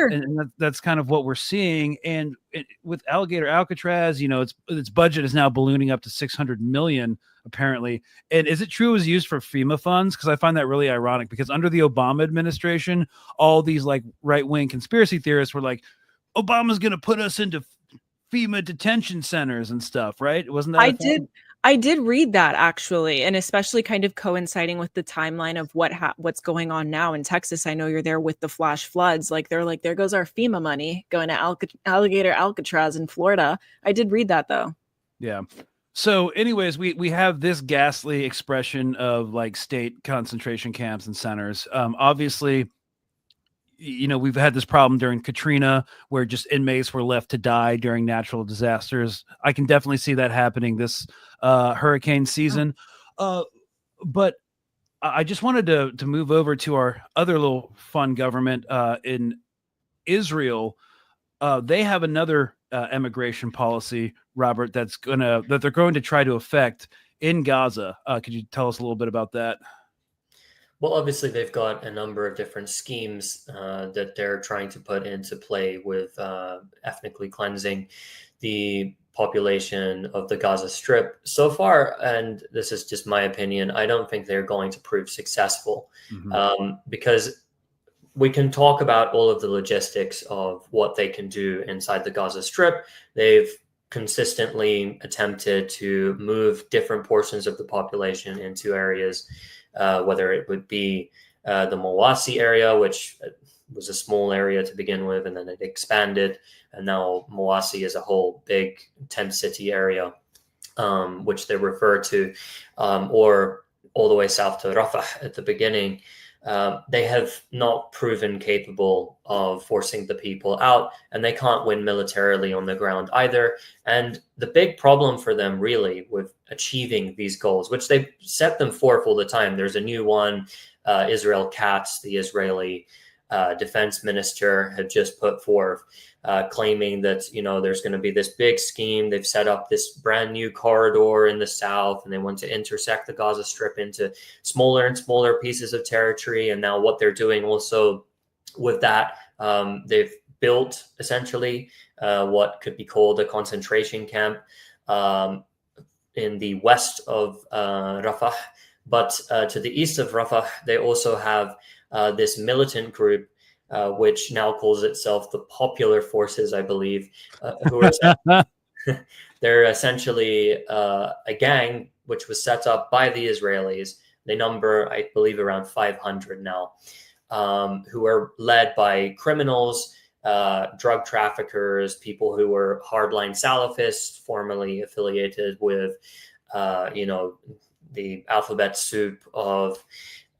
that's kind of what we're seeing. And with Alligator Alcatraz, its budget is now ballooning up to 600 million, apparently. And is it true it was used for FEMA funds? Because I find that really ironic, because under the Obama administration, all these like right-wing conspiracy theorists were like, Obama's going to put us into FEMA detention centers and stuff, right? Wasn't that I did read that, actually, and especially kind of coinciding with the timeline of what's going on now in Texas. I know you're there with the flash floods. Like, they're like, there goes our FEMA money going to Alligator Alcatraz in Florida. I did read that, though. Yeah. So anyways, we have this ghastly expression of like state concentration camps and centers. Obviously, we've had this problem during Katrina where just inmates were left to die during natural disasters. I can definitely see that happening this hurricane season. But I just wanted to move over to our other little fun government in Israel. They have another immigration policy, Robert, that they're going to try to affect in Gaza. Could you tell us a little bit about that? Well, obviously, they've got a number of different schemes that they're trying to put into play with ethnically cleansing the population of the Gaza Strip. So far, and this is just my opinion, I don't think they're going to prove successful because we can talk about all of the logistics of what they can do inside the Gaza Strip. They've consistently attempted to move different portions of the population into areas, whether it would be the Mawasi area, which was a small area to begin with, and then it expanded. And now Mawasi is a whole big tent city area, which they refer to, or all the way south to Rafah at the beginning. They have not proven capable of forcing the people out, and they can't win militarily on the ground either. And the big problem for them really with achieving these goals, which they set them forth all the time, there's a new one, Israel Katz, the Israeli defense minister, had just put forth, claiming that, there's going to be this big scheme. They've set up this brand new corridor in the south, and they want to intersect the Gaza Strip into smaller and smaller pieces of territory. And now what they're doing also with that, they've built essentially what could be called a concentration camp in the west of Rafah. But to the east of Rafah, they also have this militant group, which now calls itself the Popular Forces, I believe, who are they're essentially a gang which was set up by the Israelis. They number, I believe, around 500 now, who are led by criminals, drug traffickers, people who were hardline Salafists, formerly affiliated with, the alphabet soup of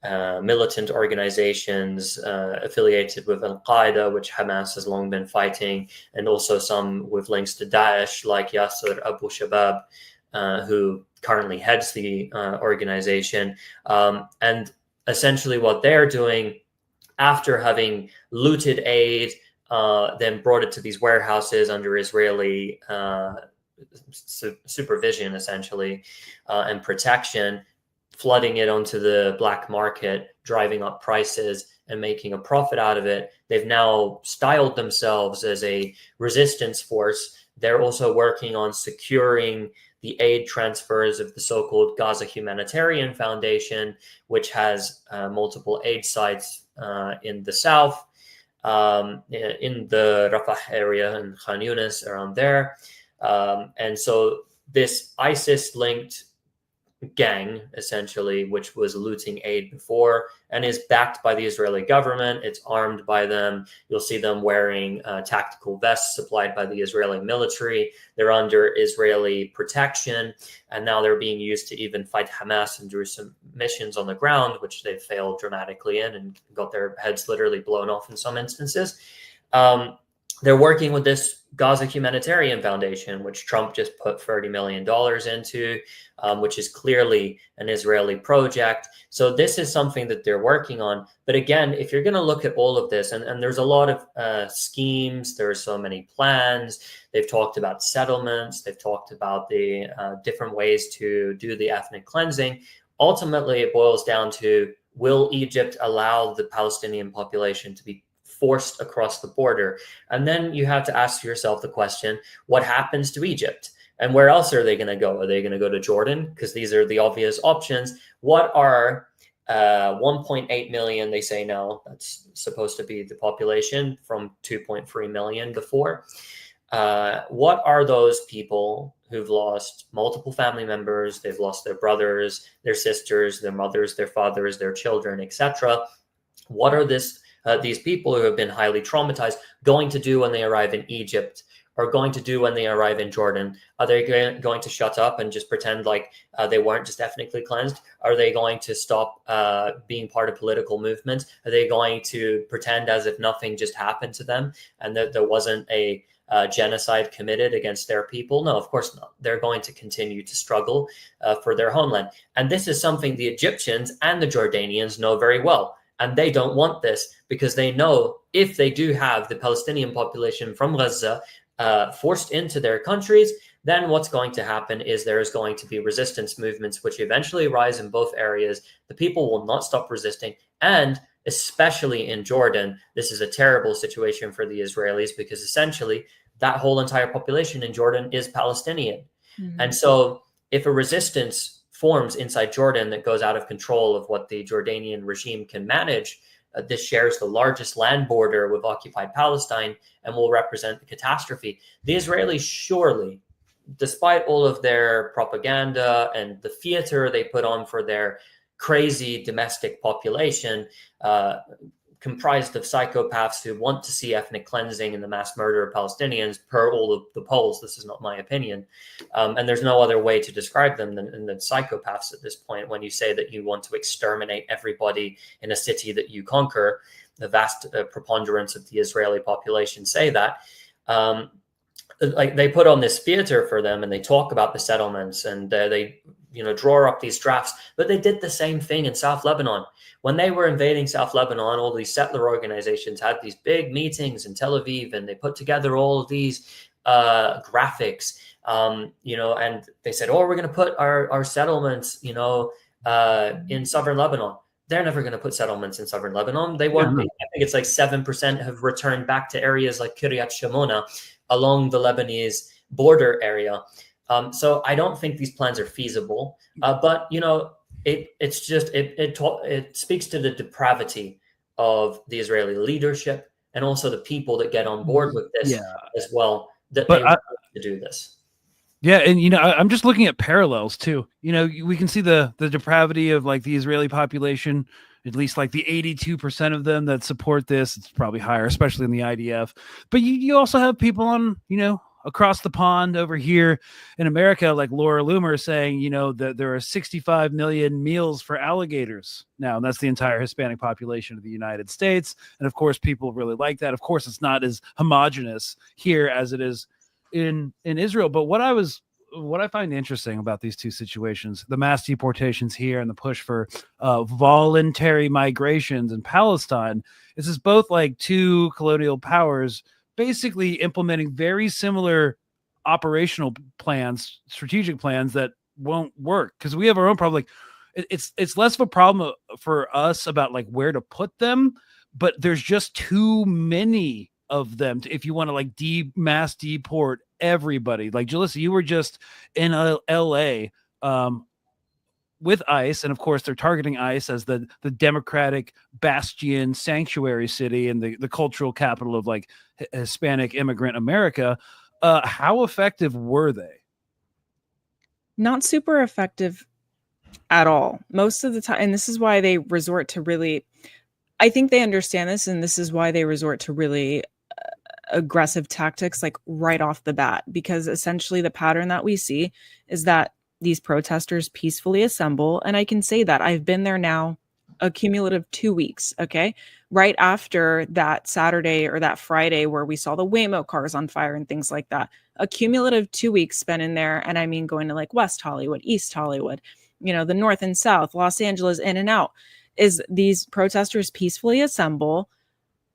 militant organizations affiliated with Al-Qaeda, which Hamas has long been fighting, and also some with links to Daesh, like Yasser Abu Shabab, who currently heads the organization. And essentially what they're doing, after having looted aid, then brought it to these warehouses under Israeli supervision, essentially, and protection, flooding it onto the black market, driving up prices and making a profit out of it. They've now styled themselves as a resistance force. They're also working on securing the aid transfers of the so-called Gaza Humanitarian Foundation, which has multiple aid sites in the south, in the Rafah area and Khan Yunis, around there. And so this ISIS-linked gang, essentially, which was looting aid before and is backed by the Israeli government. It's armed by them. You'll see them wearing tactical vests supplied by the Israeli military. They're under Israeli protection, and now they're being used to even fight Hamas and do some missions on the ground, which they've failed dramatically in and got their heads literally blown off in some instances. They're working with this Gaza Humanitarian Foundation, which Trump just put $30 million into, which is clearly an Israeli project. So this is something that they're working on. But again, if you're going to look at all of this, and there's a lot of schemes, there are so many plans. They've talked about settlements. They've talked about the different ways to do the ethnic cleansing. Ultimately, it boils down to, will Egypt allow the Palestinian population to be forced across the border? And then you have to ask yourself the question, what happens to Egypt? And where else are they going to go? Are they going to go to Jordan? Because these are the obvious options. What are 1.8 million, they say now, that's supposed to be the population from 2.3 million before. What are those people who've lost multiple family members? They've lost their brothers, their sisters, their mothers, their fathers, their children, etc. What are these people who have been highly traumatized going to do when they arrive in Egypt, or going to do when they arrive in Jordan? Are they going to shut up and just pretend like they weren't just ethnically cleansed? Are they going to stop being part of political movements? Are they going to pretend as if nothing just happened to them and that there wasn't a genocide committed against their people? No, of course not. They're going to continue to struggle for their homeland. And this is something the Egyptians and the Jordanians know very well. And they don't want this, because they know if they do have the Palestinian population from Gaza forced into their countries, then what's going to happen is there is going to be resistance movements which eventually rise in both areas. The people will not stop resisting. And especially in Jordan, this is a terrible situation for the Israelis, because essentially that whole entire population in Jordan is Palestinian. Mm-hmm. And so if a resistance forms inside Jordan that goes out of control of what the Jordanian regime can manage, this shares the largest land border with occupied Palestine and will represent the catastrophe. The Israelis surely, despite all of their propaganda and the theater they put on for their crazy domestic population, comprised of psychopaths who want to see ethnic cleansing and the mass murder of Palestinians, per all of the polls. This is not my opinion. And there's no other way to describe them than psychopaths at this point. When you say that you want to exterminate everybody in a city that you conquer, the vast preponderance of the Israeli population say that. Like, they put on this theater for them, and they talk about the settlements, and they draw up these drafts. But they did the same thing in South Lebanon. When they were invading South Lebanon, all these settler organizations had these big meetings in Tel Aviv, and they put together all of these graphics, and they said, oh, we're going to put our settlements, in southern Lebanon. They're never going to put settlements in southern Lebanon. They won't. I think it's like 7% have returned back to areas like Kiryat Shimona along the Lebanese border area. So I don't think these plans are feasible. But it speaks to the depravity of the Israeli leadership, and also the people that get on board with this as well, that they want to do this. Yeah, and I'm just looking at parallels too. We can see the depravity of like the Israeli population, at least like the 82% of them that support this. It's probably higher, especially in the IDF. But you also have people on, across the pond over here in America, like Laura Loomer saying, that there are 65 million meals for alligators now. And that's the entire Hispanic population of the United States. And of course, people really like that. Of course, it's not as homogenous here as it is in Israel. But what I find interesting about these two situations, the mass deportations here and the push for voluntary migrations in Palestine, is this both like two colonial powers basically implementing very similar operational plans, strategic plans that won't work, because we have our own problem. Like it's less of a problem for us about like where to put them, but there's just too many of them if you want to like mass deport everybody. Like, Jalissa, you were just in LA with ICE, and of course they're targeting ICE as the democratic bastion sanctuary city and the cultural capital of like Hispanic immigrant America. How effective were they? Not super effective at all. Most of the time, and this is why they resort to really, I think they understand this, and this is why they resort to really aggressive tactics like right off the bat, because essentially the pattern that we see is that these protesters peacefully assemble. And I can say that I've been there now a cumulative 2 weeks. Okay. Right after that Saturday or that Friday where we saw the Waymo cars on fire and things like that, a cumulative 2 weeks spent in there. And I mean, going to like West Hollywood, East Hollywood, the North and South, Los Angeles, in and out, is these protesters peacefully assemble.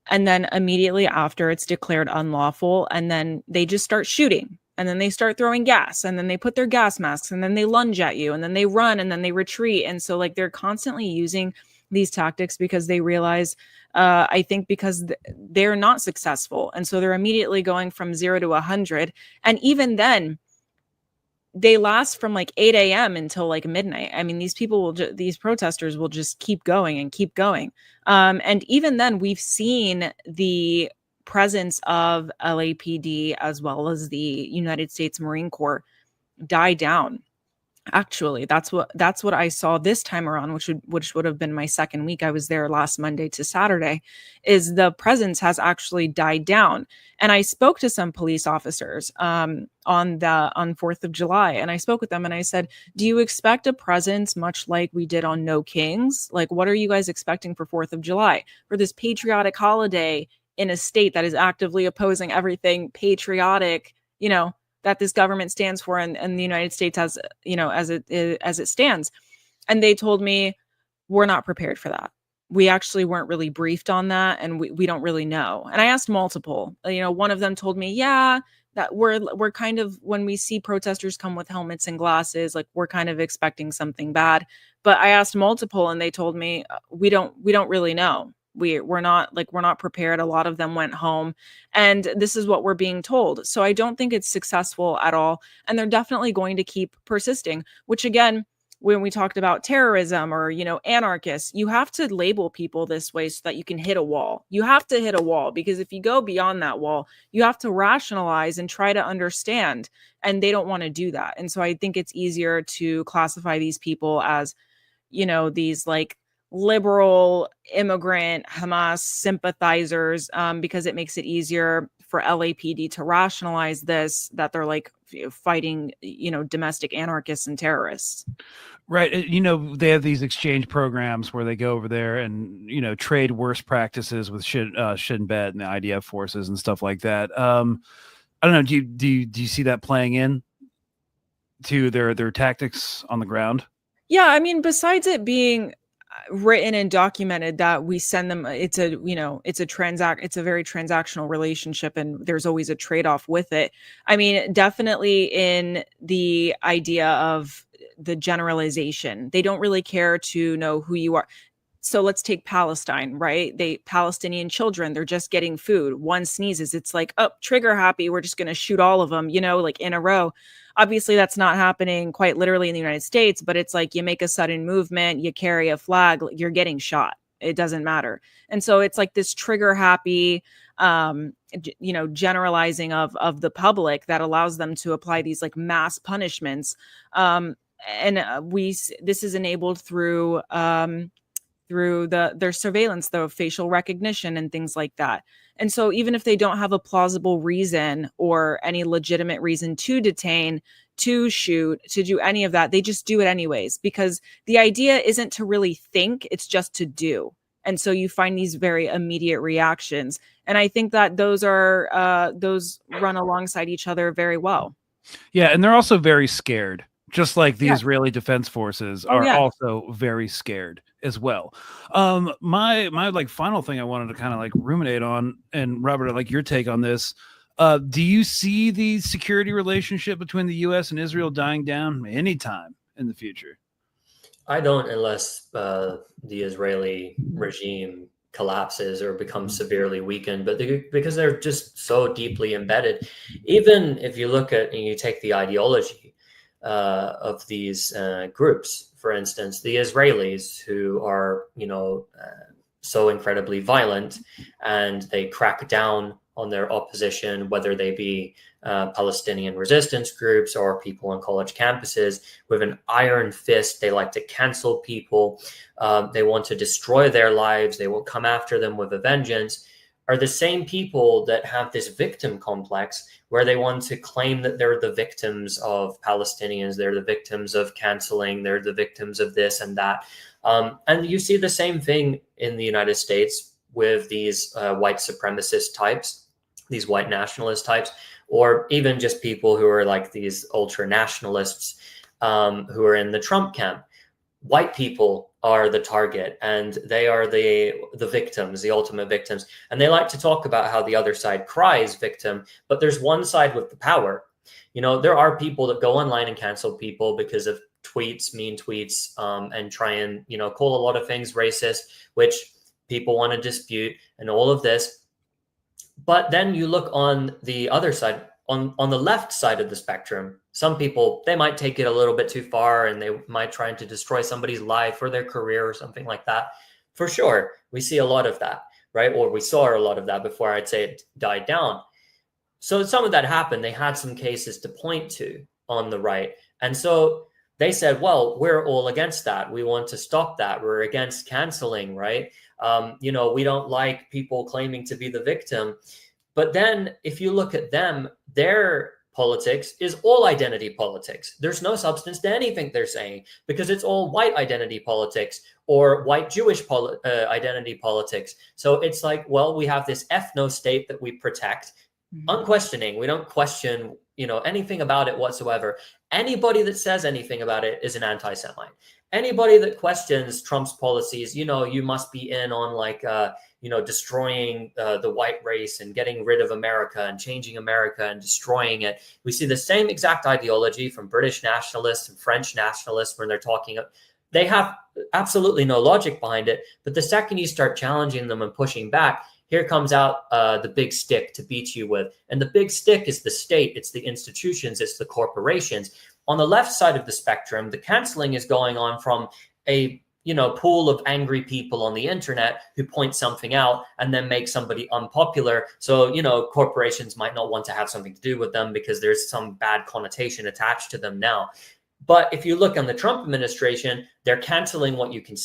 And then immediately after, it's declared unlawful. And then they just start shooting. And then they start throwing gas. And then they put their gas masks. And then they lunge at you. And then they run. And then they retreat. And so like they're constantly using these tactics because they realize, I think because they're not successful. And so they're immediately going from 0 to 100. And even then, they last from like 8 a.m. until like midnight. I mean, these protesters will just keep going and keep going. And even then, we've seen the presence of LAPD as well as the United States Marine Corps die down. Actually, that's what I saw this time around, which would have been my second week. I was there last Monday to Saturday, is the presence has actually died down. And I spoke to some police officers on 4th of July, and I spoke with them and I said, do you expect a presence much like we did on No Kings? Like, what are you guys expecting for 4th of July, for this patriotic holiday in a state that is actively opposing everything patriotic, that this government stands for and the United States as it stands? And they told me, we're not prepared for that. We actually weren't really briefed on that. And we don't really know. And I asked multiple, one of them told me, yeah, that we're kind of, when we see protesters come with helmets and glasses, like we're kind of expecting something bad. But I asked multiple and they told me, we don't really know. We're not prepared. A lot of them went home, and this is what we're being told. So I don't think it's successful at all. And they're definitely going to keep persisting, which again, when we talked about terrorism or, anarchists, you have to label people this way so that you can hit a wall. You have to hit a wall, because if you go beyond that wall, you have to rationalize and try to understand. And they don't want to do that. And so I think it's easier to classify these people as, these like liberal immigrant Hamas sympathizers, because it makes it easier for LAPD to rationalize this, that they're like fighting, domestic anarchists and terrorists. Right. They have these exchange programs where they go over there and, trade worst practices with Shin Bet and the IDF forces and stuff like that. I don't know. Do you see that playing in to their tactics on the ground? Yeah. I mean, besides it being written and documented that we send them, it's a very transactional relationship, and there's always a trade-off with it. I mean, definitely in the idea of the generalization, they don't really care to know who you are. So let's take Palestine, right? Palestinian children, they're just getting food. One sneezes, it's like, oh, trigger happy, we're just going to shoot all of them, like in a row. Obviously, that's not happening quite literally in the United States, but it's like you make a sudden movement, you carry a flag, you're getting shot. It doesn't matter. And so it's like this trigger happy, generalizing of the public that allows them to apply these like mass punishments. This is enabled through their surveillance, though, facial recognition and things like that. And so even if they don't have a plausible reason or any legitimate reason to detain, to shoot, to do any of that, they just do it anyways, because the idea isn't to really think, it's just to do. And so you find these very immediate reactions. And I think that those run alongside each other very well. Yeah. And they're also very scared. Just like the Israeli Defense Forces are also very scared as well. My like final thing I wanted to kind of like ruminate on, and Robert, I'd like your take on this. Do you see the security relationship between the U.S. and Israel dying down anytime in the future? I don't, unless the Israeli regime collapses or becomes severely weakened, but because they're just so deeply embedded. Even if you look at and you take the ideology of these groups, for instance, the Israelis, who are, so incredibly violent, and they crack down on their opposition, whether they be Palestinian resistance groups or people on college campuses, with an iron fist. They like to cancel people. They want to destroy their lives. They will come after them with a vengeance. are the same people that have this victim complex where they want to claim that they're the victims of Palestinians, they're the victims of canceling, they're the victims of this and that. And you see the same thing in the United States with these white supremacist types, these white nationalist types, or even just people who are like these ultra nationalists who are in the Trump camp. White people are the target, and they are the victims, the ultimate victims. And they like to talk about how the other side cries victim, but there's one side with the power. You know, there are people that go online and cancel people because of tweets, mean tweets, and try and, you know, call a lot of things racist, which people want to dispute and all of this. But then you look on the other side, on the left side of the spectrum, some people, they might take it a little bit too far and they might try to destroy somebody's life or their career or something like that. For sure, we see a lot of that, right? Or we saw a lot of that before I'd say it died down. So some of that happened. They had some cases to point to on the right. And so they said, well, we're all against that. We want to stop that. We're against canceling, right? You know, we don't like people claiming to be the victim. But then if you look at them, their politics is all identity politics. There's no substance to anything they're saying because it's all white identity politics or white Jewish identity politics. So it's like, well, we have this ethno state that we protect, unquestioning. We don't question, you know, anything about it whatsoever. Anybody that says anything about it is an anti-Semite. Anybody that questions Trump's policies, you know, you must be in on like, you know, destroying the white race and getting rid of America and changing America and destroying it. We see the same exact ideology from British nationalists and French nationalists when they're talking. They have absolutely no logic behind it. But the second you start challenging them and pushing back, here comes out the big stick to beat you with. And the big stick is the state. It's the institutions. It's the corporations. On the left side of the spectrum, the canceling is going on from a, you know, pool of angry people on the internet who point something out and then make somebody unpopular. So, you know, corporations might not want to have something to do with them because there's some bad connotation attached to them now. But if you look on the Trump administration, they're canceling what you can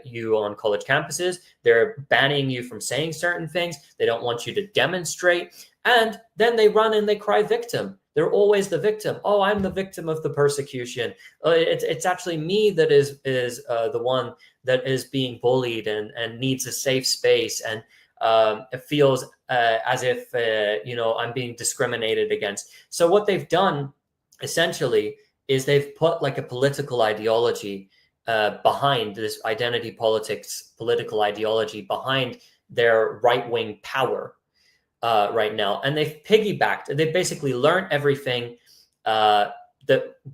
you on college campuses. They're banning you from saying certain things. They don't want you to demonstrate. And then they run and they cry victim. They're always the victim. Oh, I'm the victim of the persecution. It's actually me that is the one that is being bullied and needs a safe space. And it feels as if, you know, I'm being discriminated against. So what they've done essentially is they've put like a political ideology behind this identity politics, political ideology behind their right-wing power right now. And they've piggybacked. They've basically learned everything that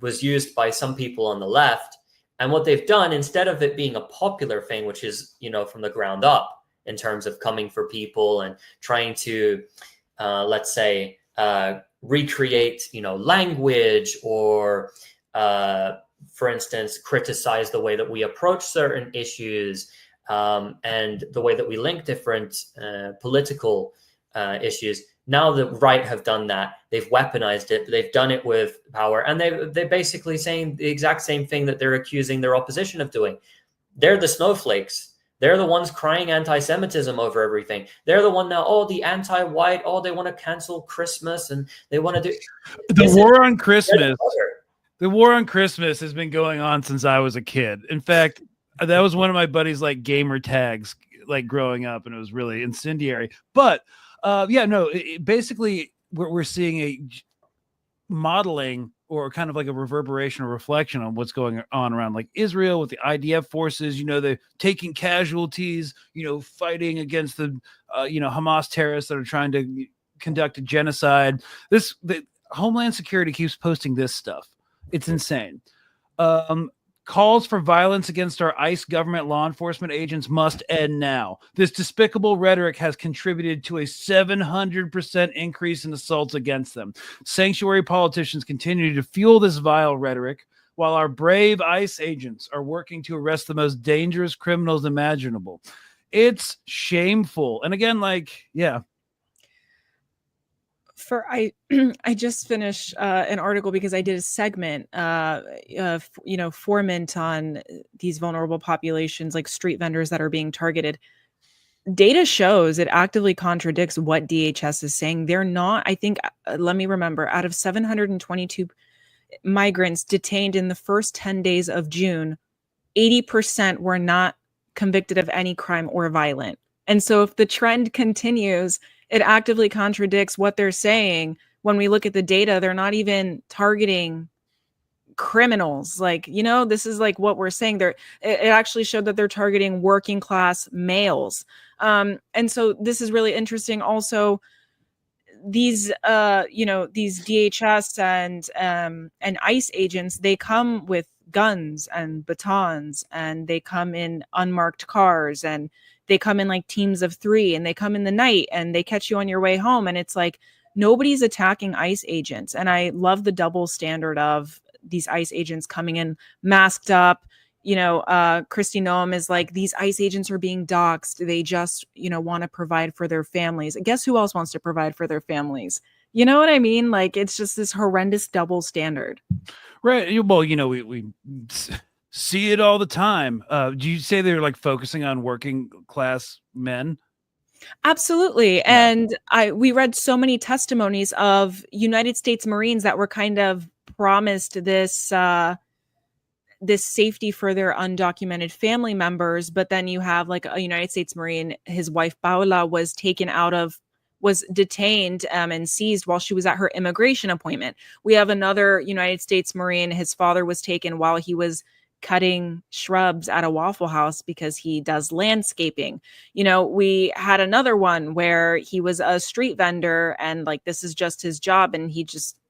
was used by some people on the left. And what they've done, instead of it being a popular thing, which is, you know, from the ground up in terms of coming for people and trying to, let's say, recreate, you know, language or, for instance, criticize the way that we approach certain issues and the way that we link different political issues. Now the right have done that. They've weaponized it. They've done it with power. And they're basically saying the exact same thing that they're accusing their opposition of doing. They're the snowflakes. They're the ones crying anti-Semitism over everything. They're the one now, oh, the anti-white, oh, they want to cancel Christmas and they want to do... The war on Christmas. The war on Christmas has been going on since I was a kid. In fact, that was one of my buddies' like gamer tags, like growing up, and it was really incendiary. But basically, we're seeing a modeling or kind of like a reverberation or reflection on what's going on around like Israel with the IDF forces. You know, they're taking casualties. You know, fighting against the Hamas terrorists that are trying to conduct a genocide. The Homeland Security keeps posting this stuff. It's insane. Calls for violence against our ICE government law enforcement agents must end now. This despicable rhetoric has contributed to a 700% increase in assaults against them. Sanctuary politicians continue to fuel this vile rhetoric, while our brave ICE agents are working to arrest the most dangerous criminals imaginable. It's shameful. And again, I just finished an article because I did a segment, foment on these vulnerable populations like street vendors that are being targeted. data shows it actively contradicts what DHS is saying. They're not, I think, let me remember, out of 722 migrants detained in the first 10 days of June, 80% were not convicted of any crime or violent. And so if the trend continues, it actively contradicts what they're saying. When we look at the data, they're not even targeting criminals. Like, this is like what we're saying. It actually showed that they're targeting working class males. And so this is really interesting. Also, these these DHS and ICE agents, they come with guns and batons, and they come in unmarked cars, and they come in like teams of 3, and they come in the night, and they catch you on your way home. And it's like, nobody's attacking ICE agents. And I love the double standard of these ICE agents coming in masked up. Kristi Noem is like, these ICE agents are being doxxed. They just, want to provide for their families. Guess who else wants to provide for their families? You know what I mean? Like, it's just this horrendous double standard. Right. Well, we see it all the time. Do you say they're like focusing on working class men? Absolutely. Yeah. And we read so many testimonies of United States Marines that were kind of promised this safety for their undocumented family members. But then you have like a United States Marine, his wife Paola was detained and seized while she was at her immigration appointment. We have another United States Marine, his father was taken while he was cutting shrubs at a Waffle House because he does landscaping. We had another one where he was a street vendor, and like, this is just his job, and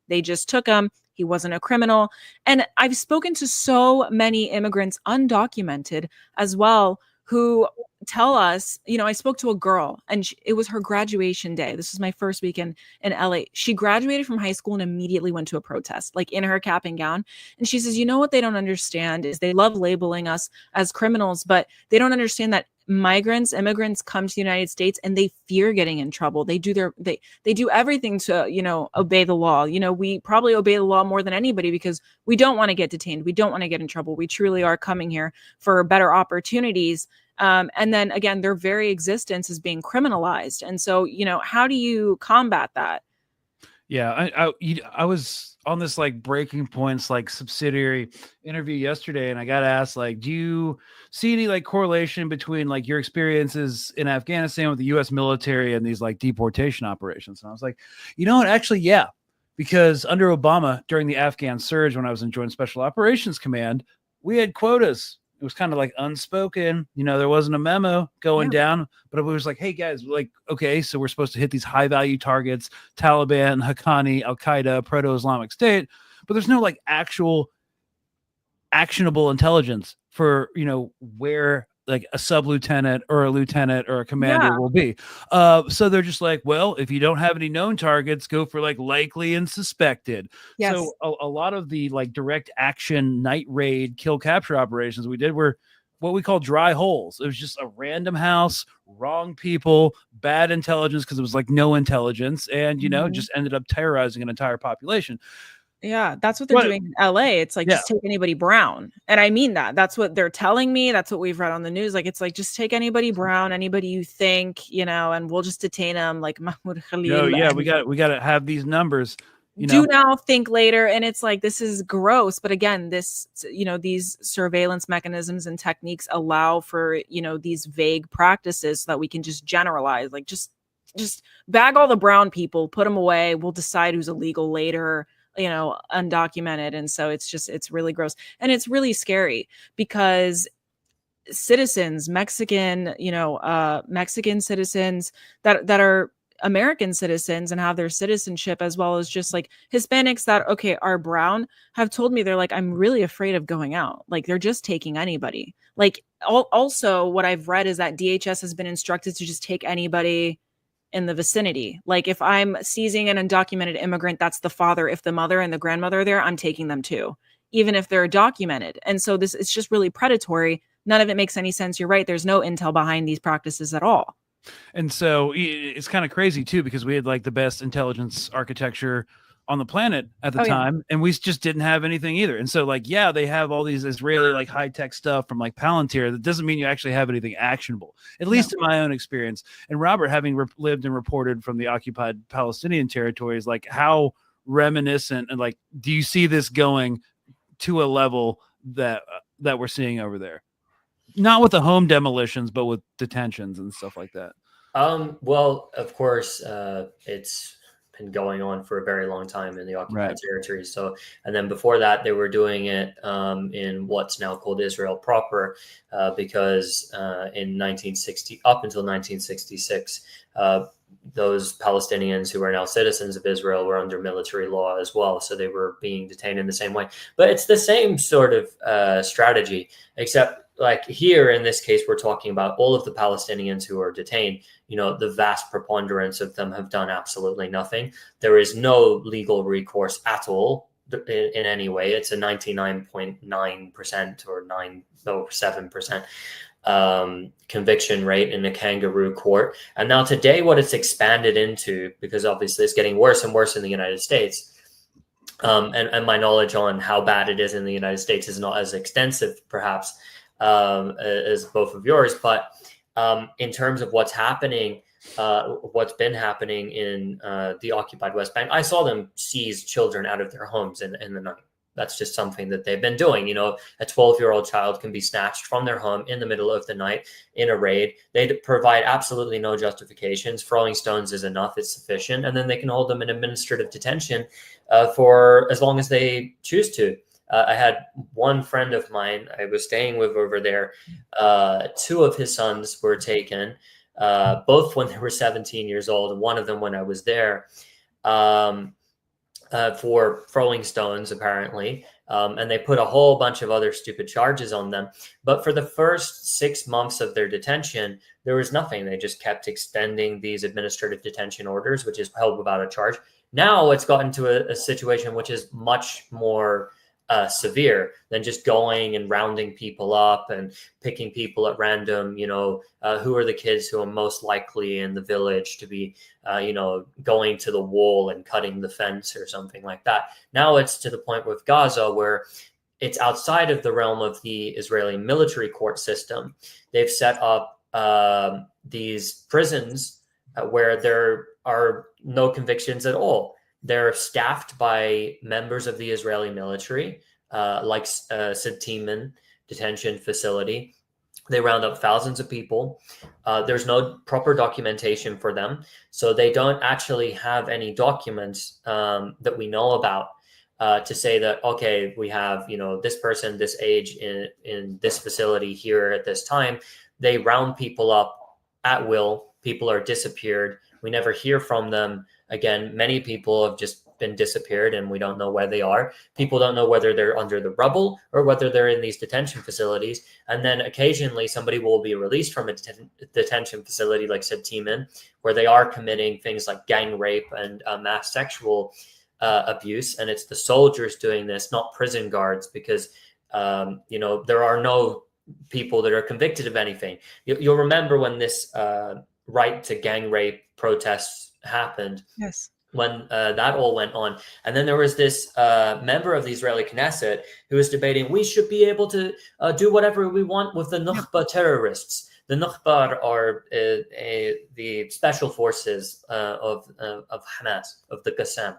they just took him. He wasn't a criminal. And I've spoken to so many immigrants, undocumented as well, who tell us, I spoke to a girl, and it was her graduation day. This was my first weekend in LA. She graduated from high school and immediately went to a protest, like in her cap and gown. And she says, what they don't understand is they love labeling us as criminals, but they don't understand that immigrants come to the United States and they fear getting in trouble. They do they do everything to, obey the law. We probably obey the law more than anybody because we don't want to get detained. We don't want to get in trouble. We truly are coming here for better opportunities. And then again, their very existence is being criminalized. And so, how do you combat that? Yeah, I was on this like Breaking Points like subsidiary interview yesterday, and I got asked like, do you see any like correlation between like your experiences in Afghanistan with the U.S. military and these like deportation operations? And I was like, what? Actually, yeah, because under Obama during the Afghan surge, when I was in Joint Special Operations Command, we had quotas. It was kind of like unspoken, there wasn't a memo going down, but it was like, hey guys, like, okay, so we're supposed to hit these high value targets, Taliban, Haqqani, Al-Qaeda, proto-Islamic State, but there's no like actual actionable intelligence for, where like a sub-lieutenant or a lieutenant or a commander will be. So they're just like, well, if you don't have any known targets, go for like likely and suspected. Yes. So a lot of the like direct action night raid kill capture operations we did were what we call dry holes. It was just a random house, wrong people, bad intelligence because it was like no intelligence, and just ended up terrorizing an entire population. Yeah, that's what they're doing in LA. It's like, just take anybody brown. And I mean that. That's what they're telling me. That's what we've read on the news. Like, it's like, just take anybody brown, anybody you think, and we'll just detain them like Mahmoud Khalil. No, yeah, we got to have these numbers. Do now, think later. And it's like, this is gross. But again, this, these surveillance mechanisms and techniques allow for, these vague practices so that we can just generalize, like just bag all the brown people, put them away. We'll decide who's illegal later. Undocumented. And so it's really gross. And it's really scary because citizens, Mexican citizens that are American citizens and have their citizenship, as well as just like Hispanics that, are brown, have told me, they're like, I'm really afraid of going out. Like, they're just taking anybody. Like, also what I've read is that DHS has been instructed to just take anybody in the vicinity. Like, if I'm seizing an undocumented immigrant, that's the father. If the mother and the grandmother are there, I'm taking them too, even if they're documented. And so it's just really predatory. None of it makes any sense. You're right. There's no intel behind these practices at all. And so it's kind of crazy too, because we had like the best intelligence architecture on the planet at the Oh, yeah. time, and we just didn't have anything either. And so, like, yeah, they have all these Israeli like high tech stuff from like Palantir. That doesn't mean you actually have anything actionable, at least in my own experience. And Robert, having lived and reported from the occupied Palestinian territories, like how reminiscent and like, do you see this going to a level that we're seeing over there? Not with the home demolitions, but with detentions and stuff like that. Well, of course, it's been going on for a very long time in the occupied territories. So, and then before that, they were doing it in what's now called Israel proper, because in 1960, up until 1966, those Palestinians who are now citizens of Israel were under military law as well. So they were being detained in the same way. But it's the same sort of strategy, except like here in this case, we're talking about all of the Palestinians who are detained. You know, the vast preponderance of them have done absolutely nothing. There is no legal recourse at all in any way. It's a 99.9% or 7% conviction rate in a kangaroo court. And now today, what it's expanded into, because obviously it's getting worse and worse in the United States, and my knowledge on how bad it is in the United States is not as extensive, perhaps, as both of yours, but in terms of what's happening, what's been happening in the occupied West Bank, I saw them seize children out of their homes in the night. That's just something that they've been doing. You know, a 12-year-old child can be snatched from their home in the middle of the night in a raid. They provide absolutely no justifications. Throwing stones is enough. It's sufficient. And then they can hold them in administrative detention for as long as they choose to. I had one friend of mine I was staying with over there. Two of his sons were taken, both when they were 17 years old, and one of them when I was there, for throwing stones, apparently. And they put a whole bunch of other stupid charges on them. But for the first 6 months of their detention, there was nothing. They just kept extending these administrative detention orders, which is held without a charge. Now it's gotten to a situation which is much more severe than just going and rounding people up and picking people at random. You know, who are the kids who are most likely in the village to be, going to the wall and cutting the fence or something like that. Now it's to the point with Gaza where it's outside of the realm of the Israeli military court system. They've set up these prisons where there are no convictions at all. They're staffed by members of the Israeli military, like Sedtiman detention facility. They round up thousands of people. There's no proper documentation for them. So they don't actually have any documents that we know about to say that, okay, we have, this person, this age in this facility here at this time. They round people up at will. People are disappeared. We never hear from them again. Many people have just been disappeared and we don't know where they are. People don't know whether they're under the rubble or whether they're in these detention facilities. And then occasionally somebody will be released from a detention facility like Sedtiman, where they are committing things like gang rape and mass sexual abuse. And it's the soldiers doing this, not prison guards, because, there are no people that are convicted of anything. You'll remember when this right to gang rape protests happened. Yes. When that all went on. And then there was this member of the Israeli Knesset who was debating, we should be able to do whatever we want with the Nukhba terrorists. The Nukhba are the special forces of Hamas, of the Qassam.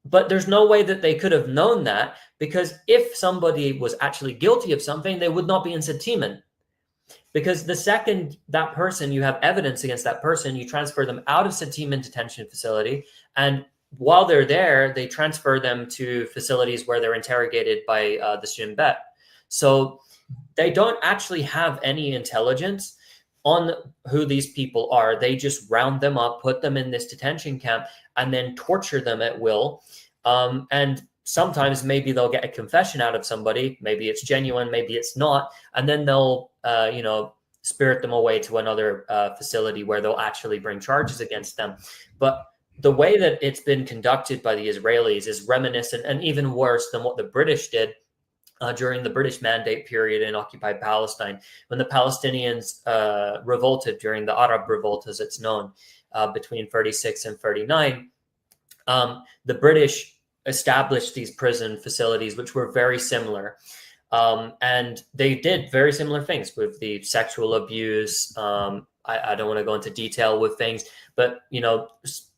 But there's no way that they could have known that, because if somebody was actually guilty of something, they would not be in Sedtiman. Because the second that person, you have evidence against that person, you transfer them out of Sedtiman detention facility. And while they're there, they transfer them to facilities where they're interrogated by the Shin Bet. So they don't actually have any intelligence on who these people are. They just round them up, put them in this detention camp, and then torture them at will. And sometimes maybe they'll get a confession out of somebody. Maybe it's genuine, maybe it's not. And then they'll, spirit them away to another facility where they'll actually bring charges against them. But the way that it's been conducted by the Israelis is reminiscent and even worse than what the British did during the British Mandate period in occupied Palestine, when the Palestinians revolted during the Arab Revolt, as it's known, between 36 and 39. The British established these prison facilities, which were very similar. And they did very similar things with the sexual abuse. I don't want to go into detail with things, but,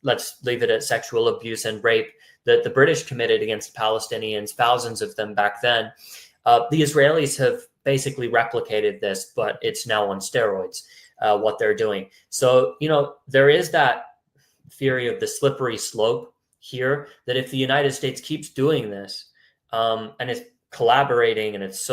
let's leave it at sexual abuse and rape that the British committed against Palestinians, thousands of them back then. The Israelis have basically replicated this, but it's now on steroids, what they're doing. So, there is that theory of the slippery slope here, that if the United States keeps doing this, and it's collaborating, and it's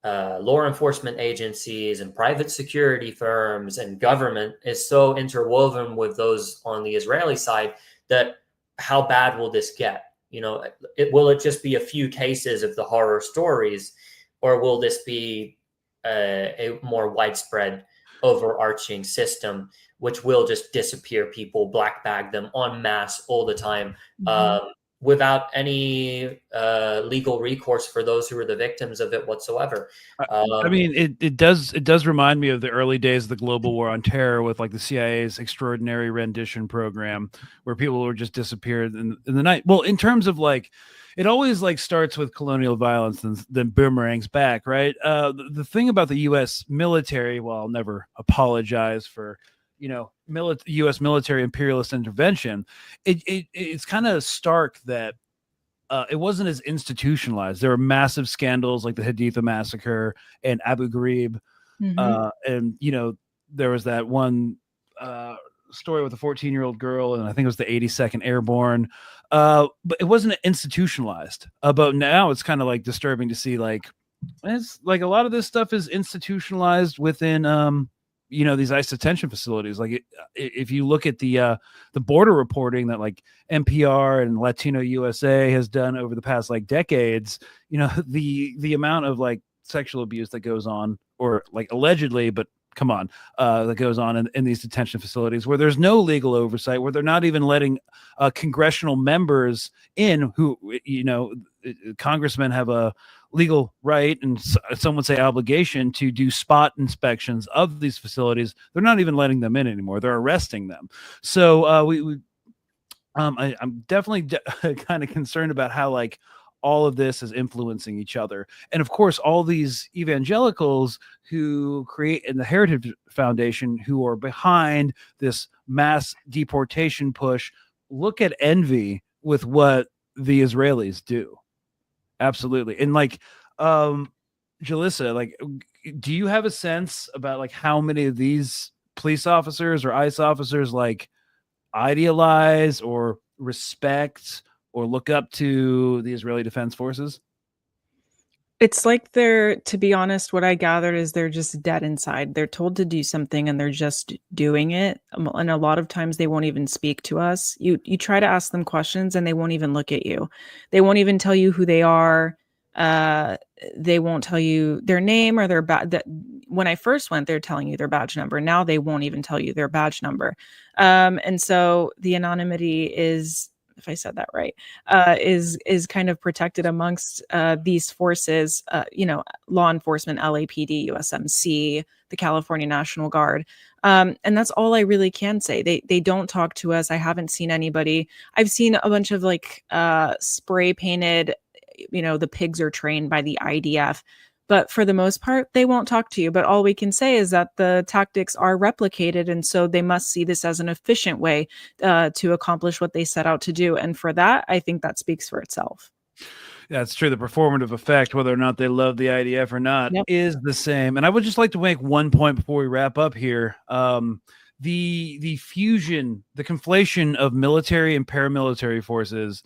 law enforcement agencies and private security firms and government is so interwoven with those on the Israeli side, that how bad will this get? Will it just be a few cases of the horror stories, or will this be a more widespread, overarching system which will just disappear people, black bag them en masse all the time, without any legal recourse for those who are the victims of it whatsoever? I mean, it does remind me of the early days of the global war on terror, with like the CIA's extraordinary rendition program, where people were just disappeared in the night. Well, in terms of like, it always like starts with colonial violence and then boomerangs back, right? The thing about the U.S. military, well, I'll never apologize for, U.S. military imperialist intervention. It's kind of stark that it wasn't as institutionalized. There were massive scandals like the Haditha massacre and Abu Ghraib, and there was that one story with a 14-year-old girl, and I think it was the 82nd Airborne. But it wasn't institutionalized. But now it's kind of like disturbing to see it's like a lot of this stuff is institutionalized within these ICE detention facilities. Like if you look at the border reporting that like NPR and Latino USA has done over the past like decades, the amount of like sexual abuse that goes on, or like allegedly, but come on, that goes on in these detention facilities where there's no legal oversight, where they're not even letting congressional members in who, congressmen have a legal right, and some would say obligation, to do spot inspections of these facilities. They're not even letting them in anymore. They're arresting them. So I'm definitely kind of concerned about how like all of this is influencing each other. And of course, all these evangelicals who create in the Heritage Foundation, who are behind this mass deportation push, look at envy with what the Israelis do. Absolutely. And like, Jalissa, like, do you have a sense about like how many of these police officers or ICE officers like idealize or respect or look up to the Israeli Defense Forces? It's like to be honest, what I gathered is they're just dead inside. They're told to do something and they're just doing it. And a lot of times they won't even speak to us. You try to ask them questions and they won't even look at you. They won't even tell you who they are. They won't tell you their name or their when I first went, they're telling you their badge number. Now they won't even tell you their badge number. And so the anonymity is, if I said that right, is kind of protected amongst these forces, law enforcement, LAPD, USMC, the California National Guard. And that's all I really can say. They don't talk to us. I haven't seen anybody. I've seen a bunch of like spray painted, the pigs are trained by the IDF. But for the most part, they won't talk to you. But all we can say is that the tactics are replicated. And so they must see this as an efficient way to accomplish what they set out to do. And for that, I think that speaks for itself. Yeah, it's true. The performative effect, whether or not they love the IDF or not, is the same. And I would just like to make one point before we wrap up here. The fusion, the conflation of military and paramilitary forces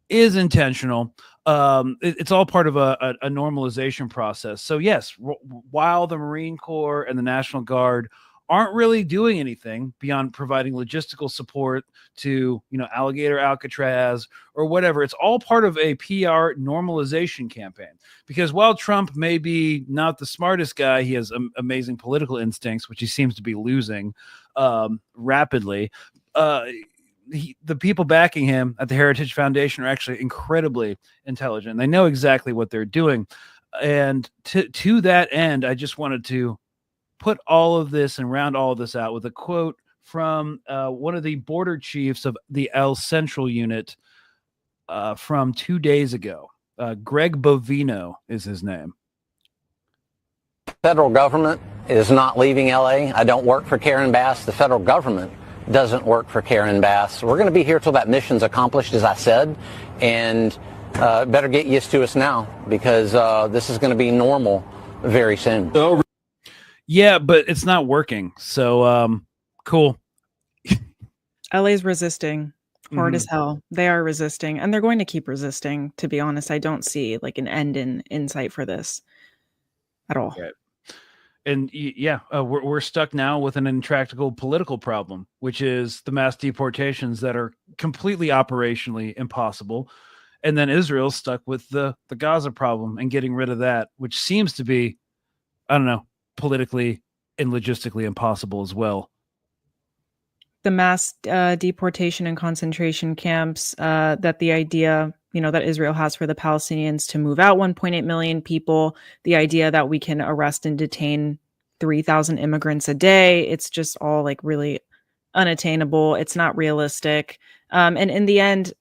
is intentional. It's all part of a normalization process. So yes, while the Marine Corps and the National Guard aren't really doing anything beyond providing logistical support to, Alligator Alcatraz or whatever, it's all part of a PR normalization campaign. Because while Trump may be not the smartest guy, he has amazing political instincts, which he seems to be losing rapidly. The people backing him at the Heritage Foundation are actually incredibly intelligent. They know exactly what they're doing. And to that end, I just wanted to put all of this and round all of this out with a quote from one of the border chiefs of the El Central unit from 2 days ago. Greg Bovino is his name. Federal government is not leaving LA. I don't work for Karen Bass. The federal government doesn't work for Karen Bass. We're going to be here till that mission's accomplished, as I said, and better get used to us now, because this is going to be normal very soon. Yeah, but it's not working. So cool. LA's resisting hard as hell. They are resisting, and they're going to keep resisting. To be honest, I don't see like an end in sight for this at all. Right. And we're stuck now with an intractable political problem, which is the mass deportations that are completely operationally impossible. And then Israel's stuck with the Gaza problem and getting rid of that, which seems to be, I don't know, politically and logistically impossible as well. The mass deportation and concentration camps, that the idea, that Israel has for the Palestinians to move out 1.8 million people, the idea that we can arrest and detain 3,000 immigrants a day, it's just all like really unattainable. It's not realistic. And in the end,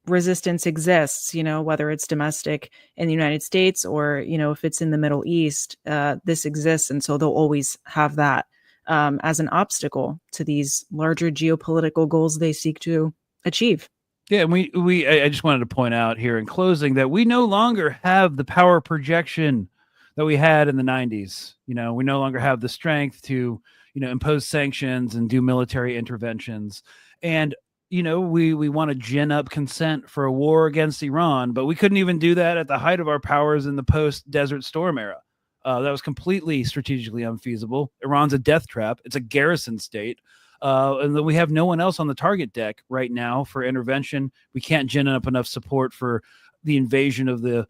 resistance exists, whether it's domestic in the United States or, if it's in the Middle East, this exists. And so they'll always have that as an obstacle to these larger geopolitical goals they seek to achieve. Yeah, and I just wanted to point out here in closing that we no longer have the power projection that we had in the 90s. We no longer have the strength to, impose sanctions and do military interventions. And, we want to gin up consent for a war against Iran, but we couldn't even do that at the height of our powers in the post-Desert Storm era. That was completely strategically unfeasible. Iran's a death trap. It's a garrison state. And then we have no one else on the target deck right now for intervention. We can't gin up enough support for the invasion of the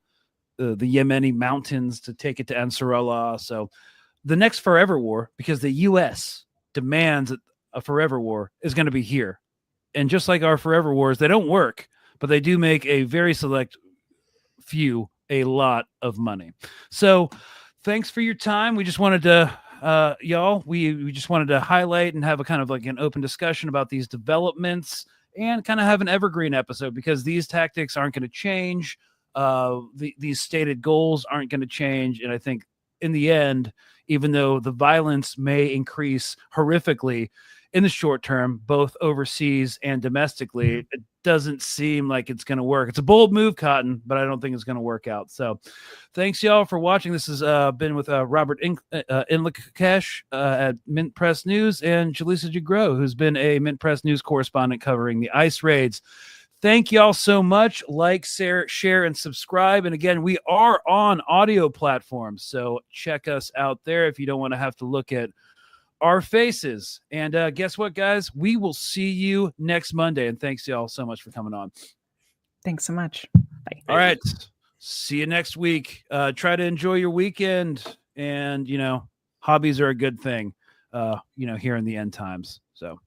Yemeni mountains to take it to Ansarallah. So the next forever war, because the U.S. demands a forever war, is going to be here. And just like our forever wars, they don't work, but they do make a very select few a lot of money. So thanks for your time. We just wanted to, y'all, we just wanted to highlight and have a kind of like an open discussion about these developments and kind of have an evergreen episode, because these tactics aren't going to change. These stated goals aren't going to change. And I think in the end, even though the violence may increase horrifically in the short term, both overseas and domestically, it doesn't seem like it's going to work. It's a bold move, Cotton, but I don't think it's going to work out. So thanks, y'all, for watching. This has been with Robert Inlikakesh at Mint Press News, and Jaleesa Jagro, who's been a Mint Press News correspondent covering the ICE raids. Thank y'all so much. Like, share, and subscribe. And again, we are on audio platforms, so check us out there if you don't want to have to look at our faces. And guess what, guys? We will see you next Monday. And thanks y'all so much for coming on. Thanks so much. Bye. All right. See you next week. Try to enjoy your weekend. And, hobbies are a good thing, here in the end times. So.